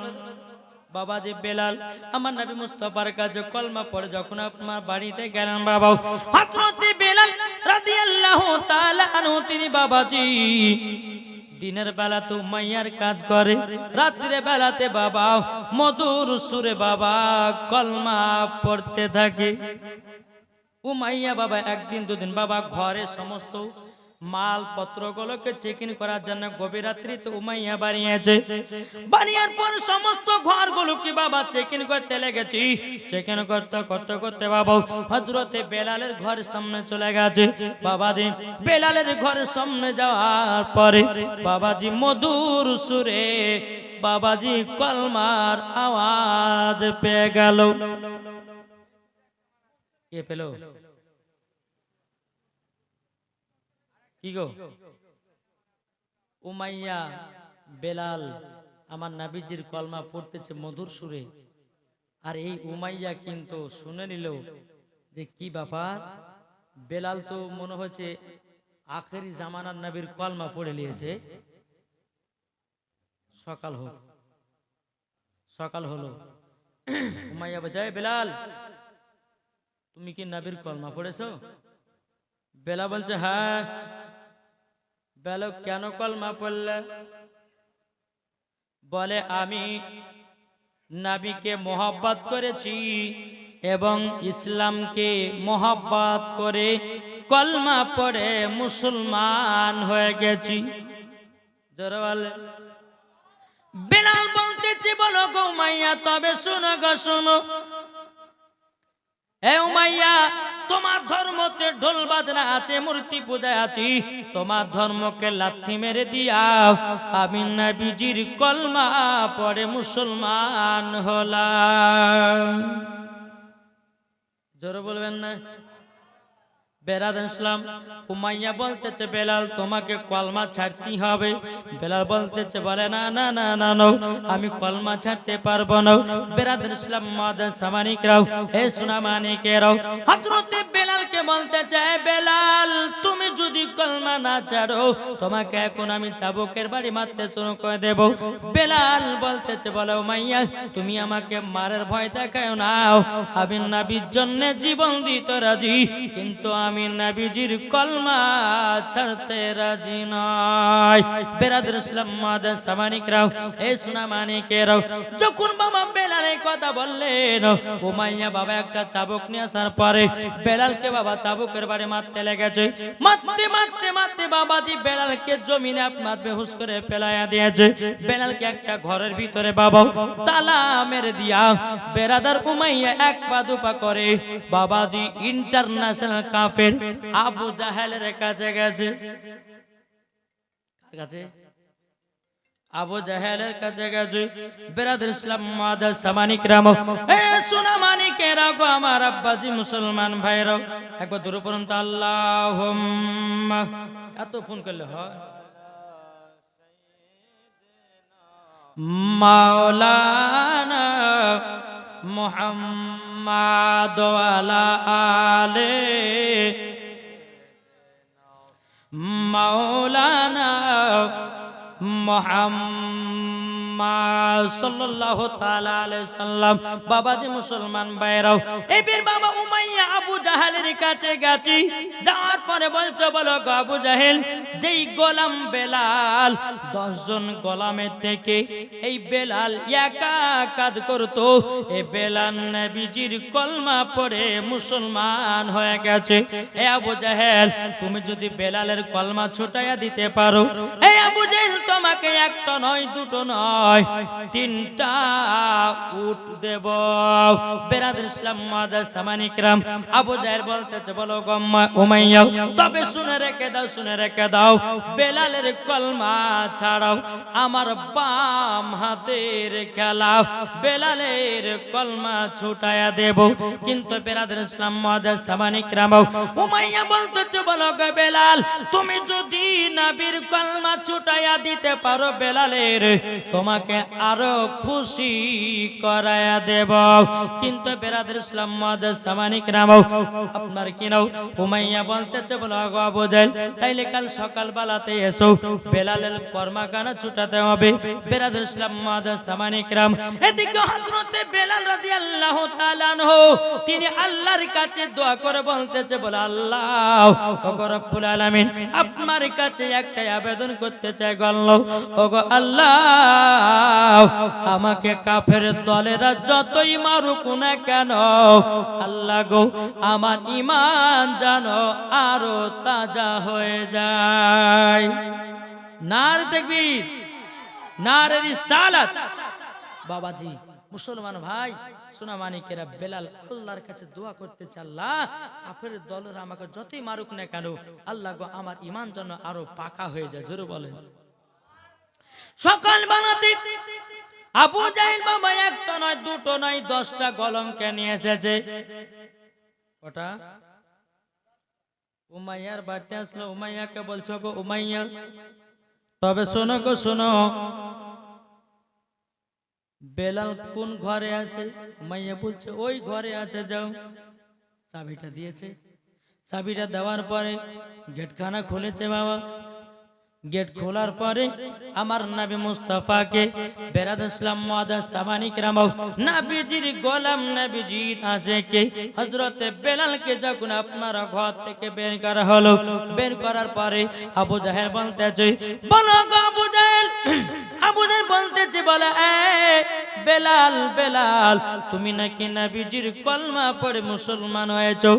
বাবাজি বেলাল আমার নবী মুস্তাফার কাছে কলমা পড়ে যখন আপনার বাড়িতে গেলেন বাবা হযরত বেলাল রাদিয়াল্লাহু তাআলা আনহু তিনি বাবাজি দিনের বেলা তো উমাইয়ার কাজ করে রাত্রে বেলাতে বাবা মধুর সুরে বাবা কলমা পড়তে থাকে উমাইয়া বাবা একদিন দুদিন বাবা ঘরে সমস্ত মাল পত্রগুলোকে চেকিং করার জন্য গভীর রাত্রিতে উমাইয়া বানিয়েছে বানিয়ার পর সমস্ত ঘরগুলোকে বাবা চেকিং করতে লেগেছি চেকিং করতে করতে করতে বাবা হযরতে বেলালের ঘরের সামনে চলে গেছে বাবাজি বেলালের ঘরের সামনে যাওয়ার পরে বাবাজি মধুর সুরে বাবাজি কলমার আওয়াজ পেয়ে গেল কে পেল কি গো উমাইয়া বেলাল আমার নবীজির কলমা পড়তেছে মধুর সুরে আর এই উমাইয়া কিন্তু শুনে নিল যে কি ব্যাপার বেলাল তো মনে হচ্ছে আখেরি জামানার নবীর কলমা পড়ে নিয়েছে সকাল হলো উমাইয়া বলছে বেলাল তুমি কি নবীর কলমা পড়েছো বেলা বলছে হ্যাঁ বেলা কেন কলমা পড়লে বলে আমি নবীকে মোহাব্বত করেছি এবং ইসলামকে মোহাব্বত করে কলমা পড়ে মুসলমান হয়ে গেছি জোরে বলে বেলাল বলতেছি বলো গো উমাইয়া তবে শোনো গো শোনো এ উমাইয়া তোমার ধর্মতে ঢোল বাজনা আছে মূর্তি পূজা আছে তোমার ধর্মকে লাথি মেরে দিয়াও আমি নবীজির কলমা পড়ে মুসলমান হলাম জোরে বলবেন না বেরাদার ইসলাম উমাইয়া বলতেছে বেলাল তোমাকে কলমা ছাড়তে হবে বেলাল বলতেছে বলে না না না না না আমি কলমা ছাড়তে পারবো না বেরাদার ইসলাম মাদার সামানিকরাও হে সোনা মানিকেরাও হযরতে বেলালকে বলতেছে বেলাল তুমি যদি কলমা না ছাড়ো তোমাকে এখন আমি চাবুকের বাড়ি মারতে শুরু করে দেব বেলাল বলতেছে বলে উমাইয়া তুমি আমাকে মারার ভয় দেখাও না আমি নবীর জন্য জীবন দিতে রাজি কিন্তু আমি নবীজির কলমা ছাড়তে রাজি নয় বেরাদার ইসলাম মাদার সামানিকরাও এই সোনা মানিকেরাও যখন বাবা বেলাল এই কথা বললেন উমাইয়া বাবা একটা চাবুক নিয়ে আসার পরে বেলালকে বাবা চাবুকের বাড়ি মারতে লেগেছে মারতে মারতে মারতে বাবাজি বেলালকে জমিনে আপনার বেহুশ করে ফেলাইয়া দিয়েছে বেলালকে একটা ঘরের ভিতরে বাবা তালা মেরে দিয়া বেরাদার উমাইয়া এক পা দুপা করে বাবাজি ইন্টারন্যাশনাল কাফের আবু জাহেলের কাছে গেছে আবু জাহেলের কাছে গেছে বেরাদার ইসলাম মাদার সামানিকরাম এ সোনা মানিকেরা গো আমার আব্বাজি মুসলমান ভাইরা একবার দূর পর্যন্ত আল্লাহুম্মা এত ফোন করলে হয় মাওলানা মুহাম্মাদ ওয়ালা আলে মাওলানা মুহাম্মাদ সাল্লাল্লাহু তাআলা আলাইহি সাল্লাম। বাবাজি মুসলমান ভাইরাও, এই বীর বাবা উমাইয়া আবু জাহেলের কাছে গেছি, যাওয়ার পরে বলছো বলো গো আবু জাহেল, যেই গোলাম বেলাল 10 জন গোলামের থেকে এই বেলাল একা কাজ করতো, এই বেলাল নবীজির কলমা পড়ে মুসলমান হয়ে গেছে। এ আবু জাহেল, তুমি যদি বেলালের কলমা ছুটাইয়া দিতে পারো, এই আবু জাহেল তোমাকে একটা নয় দুটো নয় 3টা উট দেব। বেরাদর ইসলাম মাদার সামানিকরাম, আবু জাহেল বলতেছে বলো গো উমাইয়া, তবে শুনে রেখে দাও, শুনে রেখে দাও, বেলালের কলমা ছাড়াও আমার বাম হাতের খেলা বেলালের কলমা ছুটায়া দেব। কিন্তু বেরাদর ইসলাম মাদার সামানিকরাম, উমাইয়া বলতেছে বলো গো বেলাল, তুমি যদি নবীর কলমা ছুটায়া দিতে পারো বেলালের, তোমাকে আরো খুশি করায়া দেব। কিন্তু বেরাদর ইসলাম মাদার সামানিকরাম, আপনার কি নাও? উমাইয়া বলতেছে বলো গো আবু জাহেল, তাইলে কাল সকাল বেলাতে এসো, বেলালের কর্মখানা ছুটাতে হবে। বেরাদর ইসলাম মাদার সামানিকরাম, এদিকে হযরতে বেলাল রাদিয়াল্লাহু তাআলা আনহু তিনি আল্লাহর কাছে দোয়া করে বলতেছে বলে আল্লাহ ওগো রব্বুল আলামিন, আপনার কাছে একটা আবেদন করতে চাই গো আল্লাহ, ওগো আল্লাহ আমাকে কাফের দলেরা যতই মারুক না কেন, আল্লাহ গো আমার ঈমান জানো আরো তাজা হয়ে যায়। নারে তাকবীর, নারে রিসালাত। বাবাজি মুসলমান ভাই সোনা মানিকেরা, বেলাল আল্লাহর কাছে দোয়া করতেছে, আল্লাহ কাফের দলেরা আমাকে যতই মারুক না কেন, আল্লাহ গো আমার ঈমান যেন আরো পাকা হয়ে যায়। জোরে বলেন। সকাল বানাতে আবু জাহেল বাবা একটা নয় দুটো নয় 10টা গোলামকে নিয়ে এসেছে। ওটা উমাইয়ার বাড়িতে আসলো, উমাইয়াকে বলছো গো উমাইয়া, তবে শোনো গো শোনো, বেলাল কোন ঘরে আছে? উমাইয়া বলছে ওই ঘরে আছে, যাও। চাবিটা দিয়েছে, চাবিটা দেওয়ার পরে গেটখানা খুলেছে বাবা। গেট খোলার পরে আমার নবী মুস্তাফাকে বেরাদ ইসলাম মাদার সামানিকরাম, নবীজির গোলাম নবীজির আশিকে হযরতে বেলালকে যখন আপনার ঘর থেকে বের করা হলো, বের করার পরে আবু জাহেল বলতেছে বলো গো আবু জাহেল, আবু জাহেল বলতেছে বলে বেলাল, বেলাল তুমি নাকি নবীজির কলমা পড়ে মুসলমান হয়েছো?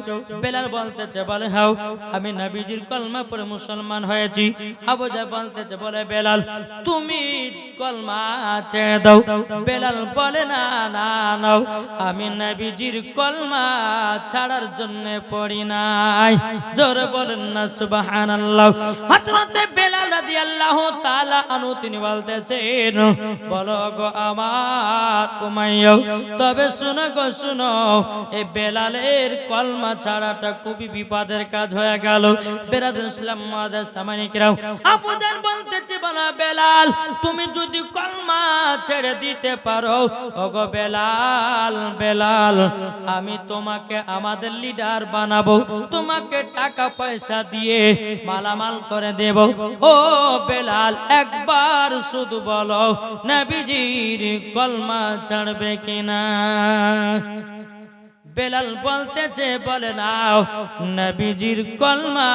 বেলাল বলতেছে বলে হাও, আমি নবীজির কলমা পড়ে মুসলমান হয়েছি। আবু জাহেল বলতেছে বলে বেলাল তুমি কলমা ছেড়ে দাও। বেলাল বলে না না নাও, আমি নবীজির কলমা ছাড়ার জন্য পড়ি নাই। জোরে বলেন না সুবহানাল্লাহ। হযরতে বেলাল রাদিয়াল্লাহু তাআলা আনহু তিনি বলতেছেন বলো গো আমার উমাইয়া, তবে শুনো গো শুনো, এই বেলালের কলমা ছাড়াটা খুবই বিপদের কাজ হয়ে গেল। বেরাদর ইসলাম মাদার সামানিকরাম, আবু জাহেল বলতেছে বলা বেলাল তুমি যদি কলমা ছেড়ে দিতে পারো, ওগো বেলাল, বেলাল আমি তোমাকে আমাদের লিডার বানাবো, তোমাকে টাকা পয়সা দিয়ে মালামাল করে দেব। ও বেলাল একবার শুধু বলো নবীজির কলমা ছাড়বে কিনা? বেলাল বলতেছে বলে নাও, নবীজির কলমা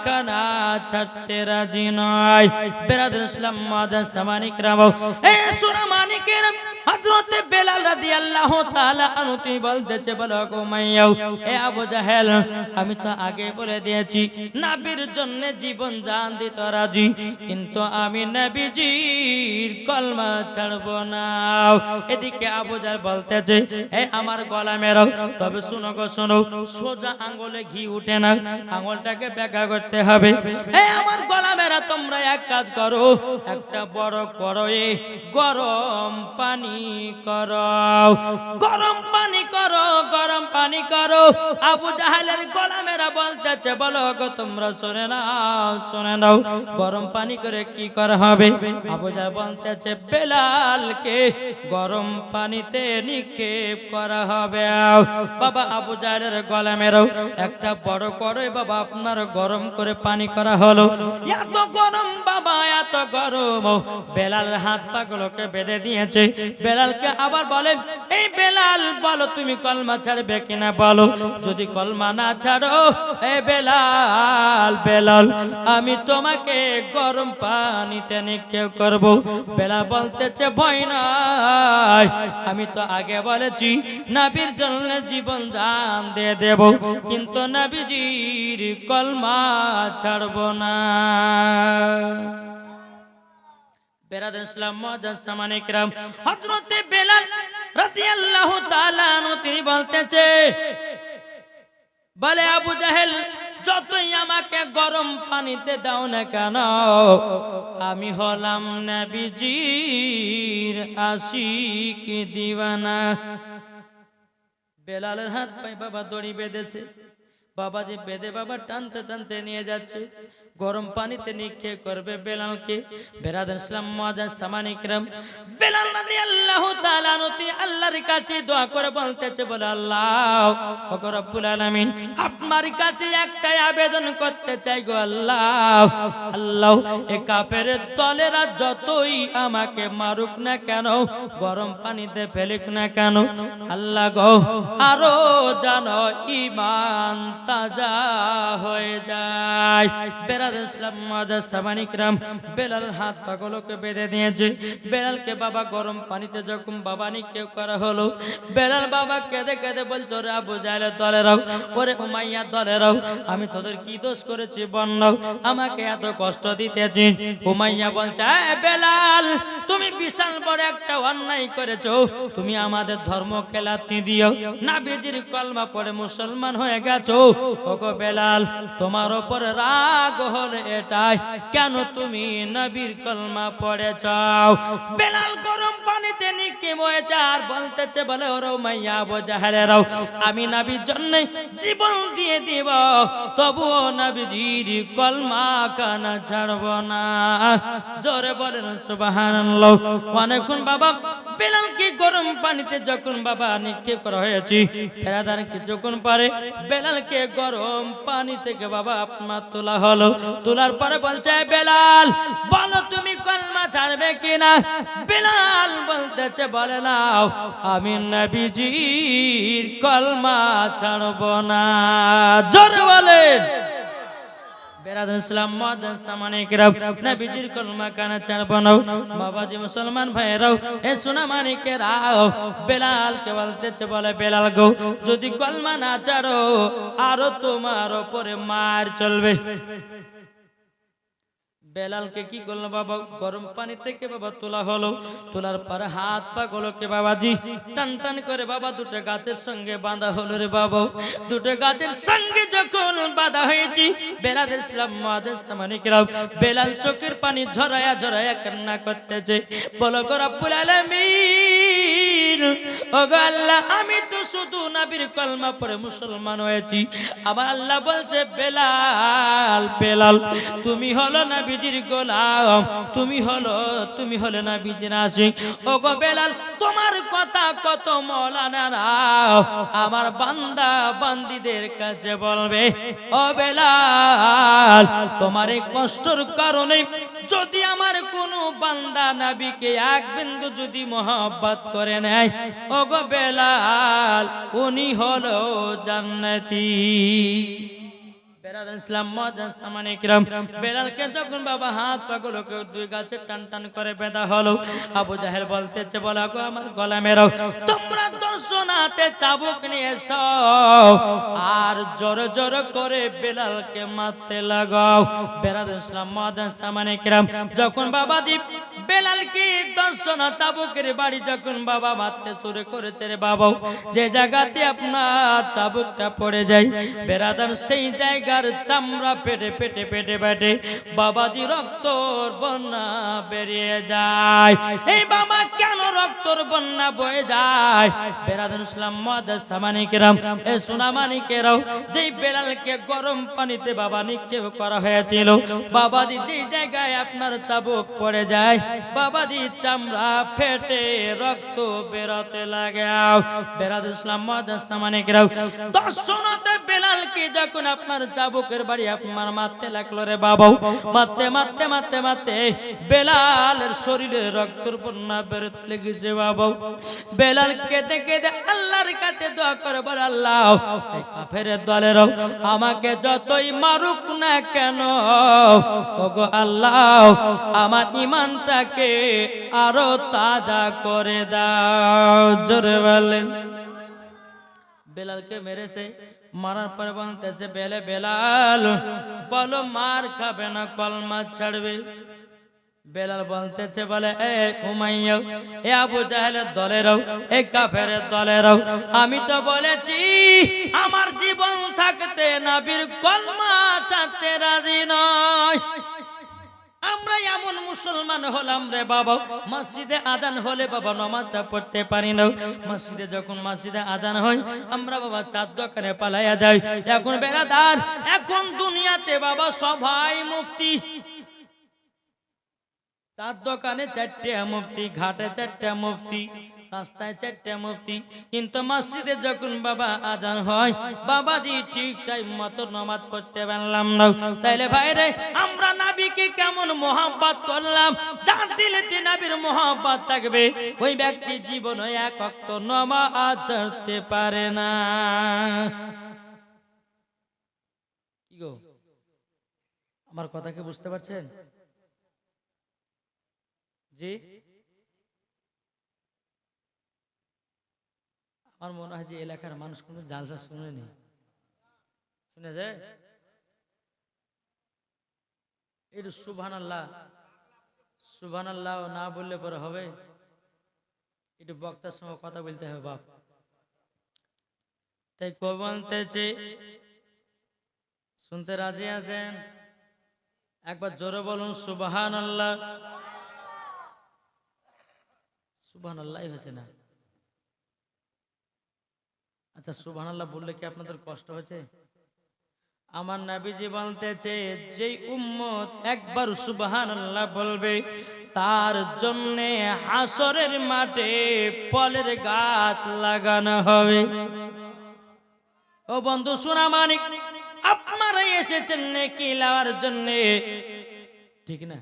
কানা ছাড়তে রাজি নয়। বেরাদর ইসলাম মাদার সামানিকরাম, এ সোনা মানিকেরাম, হযরতে বেলাল রাদিয়াল্লাহু তাআলা আনহু তিনি বলতেছে বলো গো উমাইয়া, এ আবু জাহেল আমি তো আগে বলে দিয়েছি নবীর জন্য জীবন জান দিতে রাজি, কিন্তু আমি নবীজির কলমা ছাড়ব না। এদিকে আবু জাহেল বলতেছে এ আমার গোলামেরা, তবে শুনো গো শুনো, সোজা আঙ্গুলে ঘি উঠে না, আঙ্গুলটাকে বেঁকা করতে হবে। এ আমার গোলামেরা তোমরা এক কাজ করো, একটা বড় কড়াইয়ে গরম পানি করো, গরম পানি করো, গরম পানি করো। আবু জাহেলের গোলামেরা বলতেছে, বলো গো তোমরা শুনে নাও, শুনে নাও, গরম পানি করে কি করা হবে? আবু জাহেল বলতেছে, বেলালকে গরম পানিতে নিক্ষেপ করা হবে। বাবা আবু জাহেলের গোলামেরাও একটা বড় করে বাবা আপনার গরম করে পানি করা হলো। এত গরম বাবা, এত গরম, বেলালের হাত পা গুলোকে বেঁধে দিয়েছে। বেলালকে আবার বলে, এই বেলাল বলো তুমি কলমা ছাড়বে কিনা বলো, যদি কলমা না ছাড়ো এ বেলাল, বেলাল আমি তোমাকে গরম পানিতে নিক্ষেপ করব। বেলাল বলতেছে, ভয় নাই, আমি তো আগে বলেছি নবীর জন্য জীবন জান দিয়ে দেব, কিন্তু নবীজির কলমা ছাড়ব না। বেরাদার ইসলাম মুআজ্জাজ সামানে কিরাম, হযরতে বেলাল রাদিয়াল্লাহু তাআলা আনহু তিনি বলতেছে, বলে আবু জাহেল যতই আমাকে গরম পানিতে দাও না কেন, আমি হলাম নবীজির আশিক দিওয়ানা। বেলালের হাত পায়ে বাবা দড়ি বেঁধেছে, বাবাজি বেঁধে বাবা টানতে টানতে নিয়ে যাচ্ছে, গরম পানিতে নিক্ষেপ করবে বেলালকে। বেরাদার ইসলাম মুআজ্জাজ সামানে কিরাম, বেলাল রাদিয়াল্লাহু তাআলা আনহু তিনি আল্লাহর কাছে দোয়া করে বলতেছে, বলে আল্লাহ ওগো রব্বুল আলামিন, আপনার কাছে একটাই আবেদন করতে চাই গো আল্লাহ, আল্লাহ এ কাফেরের দলেরা যতই আমাকে মারুক না কেন, গরম পানিতে ফেলুক না কেন, আল্লাহ গো আরো যেন ঈমান তাজা হয়ে যায়। বেলাল ইসলাম মুআজ্জাজ সামানে কিরাম, বেলাল হাত পাগুলোকে বেঁধে দিয়েছে। বেলালকে বাবা গরম পানিতে যখন বাবা নিক্ষেপ করা হলো, বেলাল বাবা কেঁদে কেঁদে বলছো, রে আবু জাহেলের দলেরাও, ওরে উমাইয়া দলেরাও, আমি তোদের কি দোষ করেছি বন্নাও, আমাকে এত কষ্ট দিতেছি। উমাইয়া বলছে, বেলাল তুমি বিশাল বড় একটা অন্যায় করেছো, তুমি আমাদের ধর্মকে লাথি দিও, নবীজির কলমা পড়ে মুসলমান হয়ে গেছো। ওগো বেলাল তোমার উপরে রাগ হলে এটাই, কেন তুমি নবীর কলমা পড়েছাও? বেলাল গরম পানিতে নিক্ষেপ হয়েছে আর বলতেছে, বলে ওরে উমাইয়া আবু জাহেলেরাও, আমি নবীর জন্য জীবন দিয়ে দিব, তবুও নবীজির কলমা কানা ছাড়ব না। জোরে বলেন সুবহানাল্লাহ। অনেকক্ষণ বাবা বেলালকে গরম পানিতে যখন বাবা নিক্ষেপ করা হয়েছে, ফেরাদার কিছুক্ষণ পরে বেলালকে গরম পানি থেকে বাবা আপনার তোলা হলো। তোলার পরে বলছে, বেলাল বলো তুমি কলমা ছাড়বে কিনা? বেলাল বলতেছে, বলে নাও, আমি নবীজির কলমা ছাড়ব না। জোরে বলেন। বেরাদার ইসলাম মুআজ্জাজ সামানে কিরাম, নবীজির কলমা কানা ছাড়ব না। বাবাজি মুসলমান ভাইরাও, এ সোনা মানিকেরাও, বেলালকে বলতেছে, বলে বেলাল গো যদি কলমা না ছাড়ো আরো তোমার উপরে মার চলবে। বেলালকে কি করলো বাবা, গরম পানি থেকে বাবা তোলা হলো। তোলার পরে হাত পা গুলোকে বাবাজি টান টান করে বাবা দুটো গাছের সঙ্গে বাঁধা হলো। রে বাবা দুটো গাছের সঙ্গে যখন বাঁধা হয়েছে, বেলাল ইসলাম মুআজ্জাজ সামানে কিরাম, বেলাল চোখের পানি ঝরায়া ঝরায়া কান্না করতেছে, বলো গো রব্বুল আলামিন, ওগো আল্লাহ আমি তো শুধু নবীর কলমা পড়ে মুসলমান হয়েছি, আবার আল্লাহ বলছে, বেলাল বেলাল তুমি হলো নবী গোলাম, তুমি হলে নবীজির আশিক। ওগো বেলাল তোমার কথা কত মওলানারা আমার বান্দা বান্দীদের কাছে বলবে, ও বেলাল তোমার এই কষ্টের কারণে যদি আমার কোনো বান্দা নবীকে এক বিন্দু যদি মহব্বত করে নেয়, ওগো বেলাল উনি হলো জান্নাতি। বেরাদার ইসলাম মুআজ্জাজ সামানে কিরাম, বেলালকে যখন বাবা হাত পাগুলোকে দুই গাছে টান টান করে বেঁধা হলো, আবু জাহেল বলতেছে, বলা গো আমার গলা মেরাও, তোমরা 10 জনাতে চাবুক নিয়ে এসো, আর জোরে জোরে করে বেলালকে মারতে লাগাও। বেরাদুল ইসলাম মাদান সামানে কিরাম, যখন বাবাজি বেলালকে দর্শনা চাবুকের বাড়ি যখন বাবা মারতে শুরু করেছে রে বাবা, যে জায়গাতে আপনার চাবুকটা পড়ে যায় বেরাদার, সেই জায়গার চামড়া পেটে পেটে পেটে পেটে বাবাজি রক্তর বন্যা বেরিয়ে যায়। এই বাবা কেন রক্তর বন্যা বয়ে যায়? বেরাদার ইসলাম মাদান সামানে কিরাম, এ সোনামানিকেরাও, যেই বেলালকে গরম পানিতে বাবা নিক্ষেপ করা হয়েছিল, বাবাজি যেই জায়গায় আপনার চাবুক পড়ে যায় বাবাজি চামড়া ফেটে রক্ত বেরোতে লাগে। বেরাদুল ইসলাম মাদান সামানিকেরাও, দর্শনতে বেলালকে যখন আপনার চাবুকের বাড়ি আপনার মারতে লাগলো রে বাবা, মারতে মারতে মারতে মারতে বেলালের শরীরে রক্তর বন্যা বেরোতে লেগেছে বাবা। বেলাল কেঁদে কেঁদে আল্লাহর কাছে দোয়া করে বলে, আল্লাহ এই কাফেরের দলেরও আমাকে যতই মারুক না কেন, ওগো আল্লাহ আমার ঈমানটাকে আরো তাজা করে দাও। জোরে বলেন। বেলালকে মেরেছে, মারার পরে বলতেছে, বেলাল বলো মার খাবে না কলমা ছাড়বে? বেলাল বলতেছে, বলে এ উমাইয়া, এ আবু জাহেলের দলেরও, এ কাফেরের দলেরও, আমি তো বলেছি আমার জীবন থাকতে নবীর কলমা ছাড়তে রাজি নয়। আমরা এমন মুসলমান হলাম রে বাবা, মসজিদে আজান হলে বাবা নামাজটা পড়তে পারি না। মসজিদে যখন মসজিদে আজান হয় আমরা বাবা চার দোকানে পালাইয়া যাই। এখন বেরাদার, এখন দুনিয়াতে বাবা সবাই মুফতি, চার দোকানে চারটে মুফতি, ঘাটে চারটে মুফতি, রাস্তায় চারটে মুফতি, কিন্তু মসজিদে যখন বাবা আজান হয় বাবাজি ঠিক টাইম মতো নামাজ পড়তে পারলাম না। তাইলে ভাইরে আমরা নবীকে কেমন মোহাব্বত করলাম? যার দিলেতে নবীর মোহাব্বত থাকবে ওই ব্যক্তি জীবনে এক ওয়াক্ত নামাজ পড়তে পারে না। কি গো, আমার কথা কি বুঝতে পারছেন? জি, আমার মনে হয় যে এলাকার মানুষ কোনো জালসা শুনেনি, শুনেছে? একটু সুবহানাল্লাহ সুবহানাল্লাহ না বললে পরে হবে, একটু বক্তার সঙ্গে কথা বলতে হবে বাপ। তাই কবি বলতেছে, শুনতে রাজি আছেন? একবার জোরে বলুন সুবহানাল্লাহ। সুবহানাল্লাহ হয়েছে না? আচ্ছা, সুবহানাল্লাহ বললে কি আপনাদের কষ্ট হয়েছে? আমার নবীজি বলতেছে, যেই উম্মত একবার সুবহানাল্লাহ বলবে তার জন্য হাসরের মাঠে ফলের গাছ লাগানো হবে। ও বন্ধু সোনামানিক, আপনারা এসেছেন নেকি লাওয়ার জন্য, ঠিক না?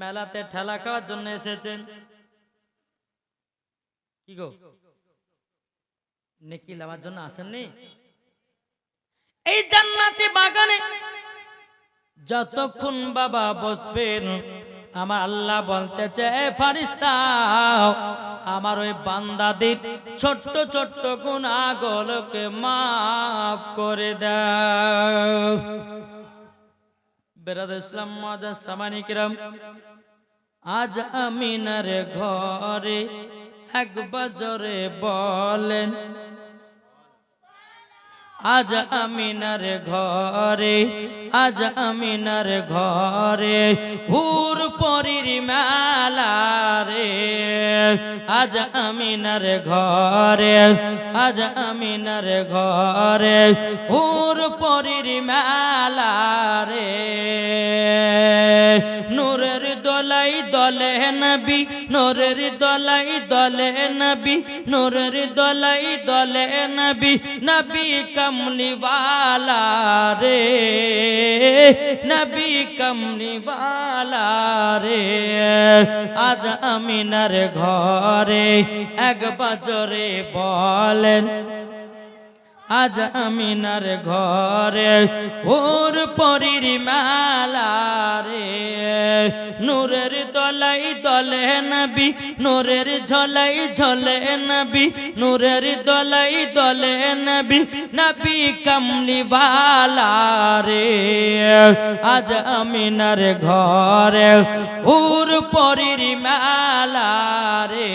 মেলাতে ঠেলা খাওয়ার জন্য এসেছেন? কি গো, নেকি লাওয়ার জন্য আসেননি? এই জান্নাতি বাগানে যতক্ষণ বাবা বসবেন আমার আল্লাহ বলতেছে, ফারিস্তা আমার ওই বান্দাদের ছোট্ট ছোট্ট গুনাহগুলোকে মাফ করে দাও। বেরাদুল ইসলাম মাদান সামানিকরাম, আজ আমিনার ঘরে একবার জোরে বলেন, আজ আমিনার ঘরে, আজ আমিনার ঘরে হুর পরীর মেলা রে, আজ আমিনার ঘরে, আজ আমিনার ঘরে হুর পরীর মেলা রে। নূরের দোলাই দলে নবী, নূরের দোলাই দলে নবী, নূরের দোলাই দলে নবী, নবী কমলি वाला রে, নবী কমলি वाला রে। আজ আমিনার ঘরে একবার জোরে বলেন, আজ আমিনার ঘরে ওর পরীর মালা রে নূরের দলাই দলে নবী নূরের ঝলাই ঝলে নবী নূরের দলাই দলে নবী নবী কমলি বালা রে আজ আমিনার ঘরে ওর পরীর মালা রে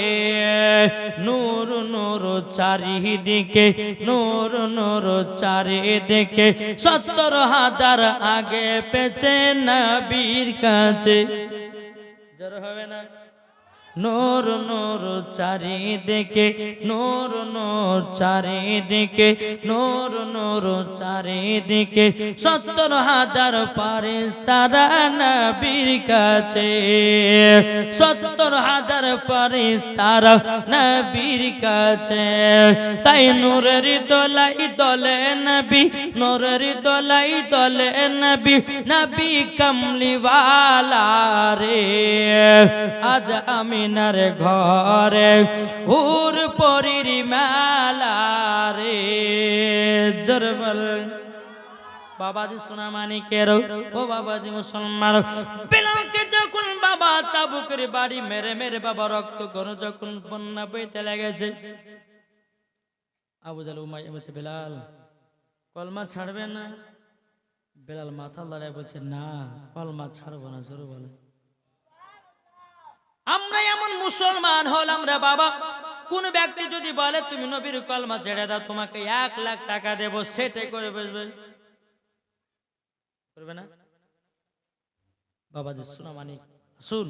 নূর নূর চারিদিকে নূর নূর চারিদিকে 70,000 আগে পেছে নবীর কাছে জোর হবে না নূর নূর চারিদিকে নূর নূর চারিদিকে নূর নূর চারিদিকে 70,000 ফারিস্তারা নবীর কাছে 70,000 ফারিস্তারা নবীর কাছে তাই নূরের দলাই দলে নবী নূরের দলাই দলে নবী নবী কমলিওয়ালা রে আজ আমিনার ঘরে হুর পরীর মালা রে জোর বল বাবাজি সোনা মানিকের ও বাবাজি মুসলমান বেলালকে যখন বাবা চাবুকের বাড়ি মেরে মেরে বাবা রক্ত গরু যখন বন্যা বইতে লেগেছে আবু জাহল উমাইয়া বলছে বেলাল কলমা ছাড়বে না বেলাল মাথা লড়াই বলছে না কলমা ছাড়বো না জোরে বলে আমরা এমন মুসলমান হলাম রে বাবা কোন ব্যক্তি যদি বলে তুমি নবীর কলমা ছেড়ে দাও তোমাকে 1 লাখ টাকা দেব সেটাই করে বসবে করবে না বাবাজি শোনা মানি শুন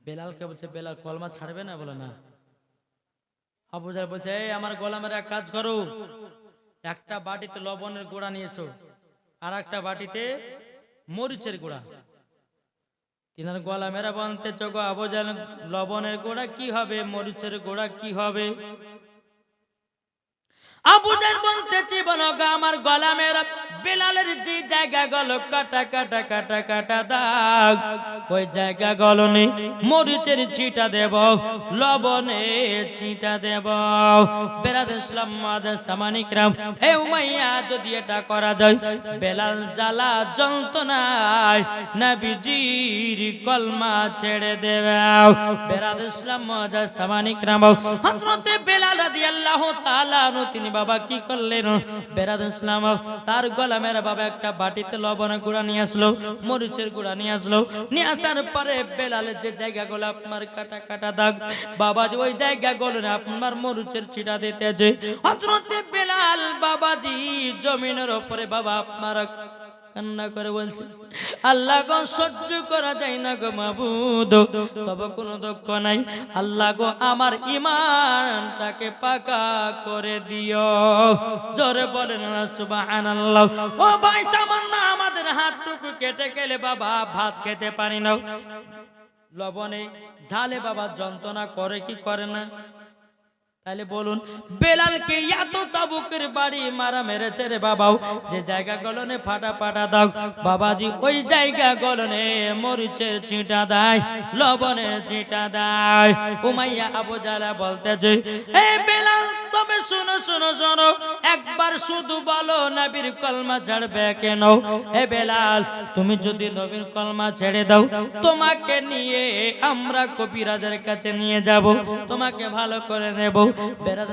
বেলালকে বলছে বেলাল কলমা ছাড়বে না বলে না আবু জাহল বলছে এই আমার গোলামের এক কাজ করো একটা বাটিতে লবণের গুঁড়া নিয়ে এসো আর একটা বাটিতে মরিচের গুঁড়া তিনার গোলামেরা বলতে চোখো আবু জাহল লবণের গুঁড়া কি হবে মরিচের গুঁড়া কি হবে আবু জাহল বলতেছি বলগা আমার গোলামেরা বেলালের যে জায়গা গলো কাটা কাটা কাটা কাটা দাগ ওই জায়গা গলনে মরিচের ছিটা দেব লবণে ছিটা দেব বেলাল ইসলাম মাদার সামানিকরাম হে উমাইয়া যদি এটা করা যায় বেলাল জ্বালা যন্ত্রণায় নবীজির কলমা ছেড়ে দেবে বেলাল ইসলাম মাদার সামানিকরাম হযরতে বেলাল রাদিয়াল্লাহু তাআলা তিনি বাবা কি করলেন বেলাল ইসলাম তার গোলামেরা বাবা একটা বাটিতে লবণের গুঁড়া নিয়ে আসলো মরিচের গুঁড়া নিয়ে আসলো নিয়ে আসার পরে বেলালের যে জায়গাগুলো আপনার কাটা কাটা দাগ বাবাজি ওই জায়গাগুলো আপনার মরিচের ছিটা দিতেছে হযরতে বেলাল বাবাজি জমিনের উপরে বাবা আপনার কান্না করে বলছে আল্লাহ গো সহ্য করা যায় না গো মাবুদ তবে কোনো দুঃখ নাই আল্লাহ গো আমার ঈমানটাকে পাকা করে দিও জোরে বলেন না সুবহানাল্লাহ ও ভাই সামান্য আমাদের হাতটুকু কেটে গেলে বাবা ভাত খেতে পারি না লবণে ঝালে বাবা যন্ত্রণা করে কি করে না তাহলে বলুন বেলালকে এত চাবুকের বাড়ি মারা মেরেছে রে বাবাও যে জায়গা গলনে ফাটা ফাটা দাও বাবাজি ওই জায়গা গলনে মরিচের ছিটা দেয় লবণের ছিটা দেয় উমাইয়া আবু জাহল বলতেছে হে বেলাল তবে শুনো শুনো শোনো একবার শুধু বলো নবীর কলমা ছাড়বে কেন হে বেলাল তুমি যদি নবীর কলমা ছেড়ে দাও তোমাকে নিয়ে আমরা কবিরাজের কাছে নিয়ে যাব তোমাকে ভালো করে নেব বেরাদ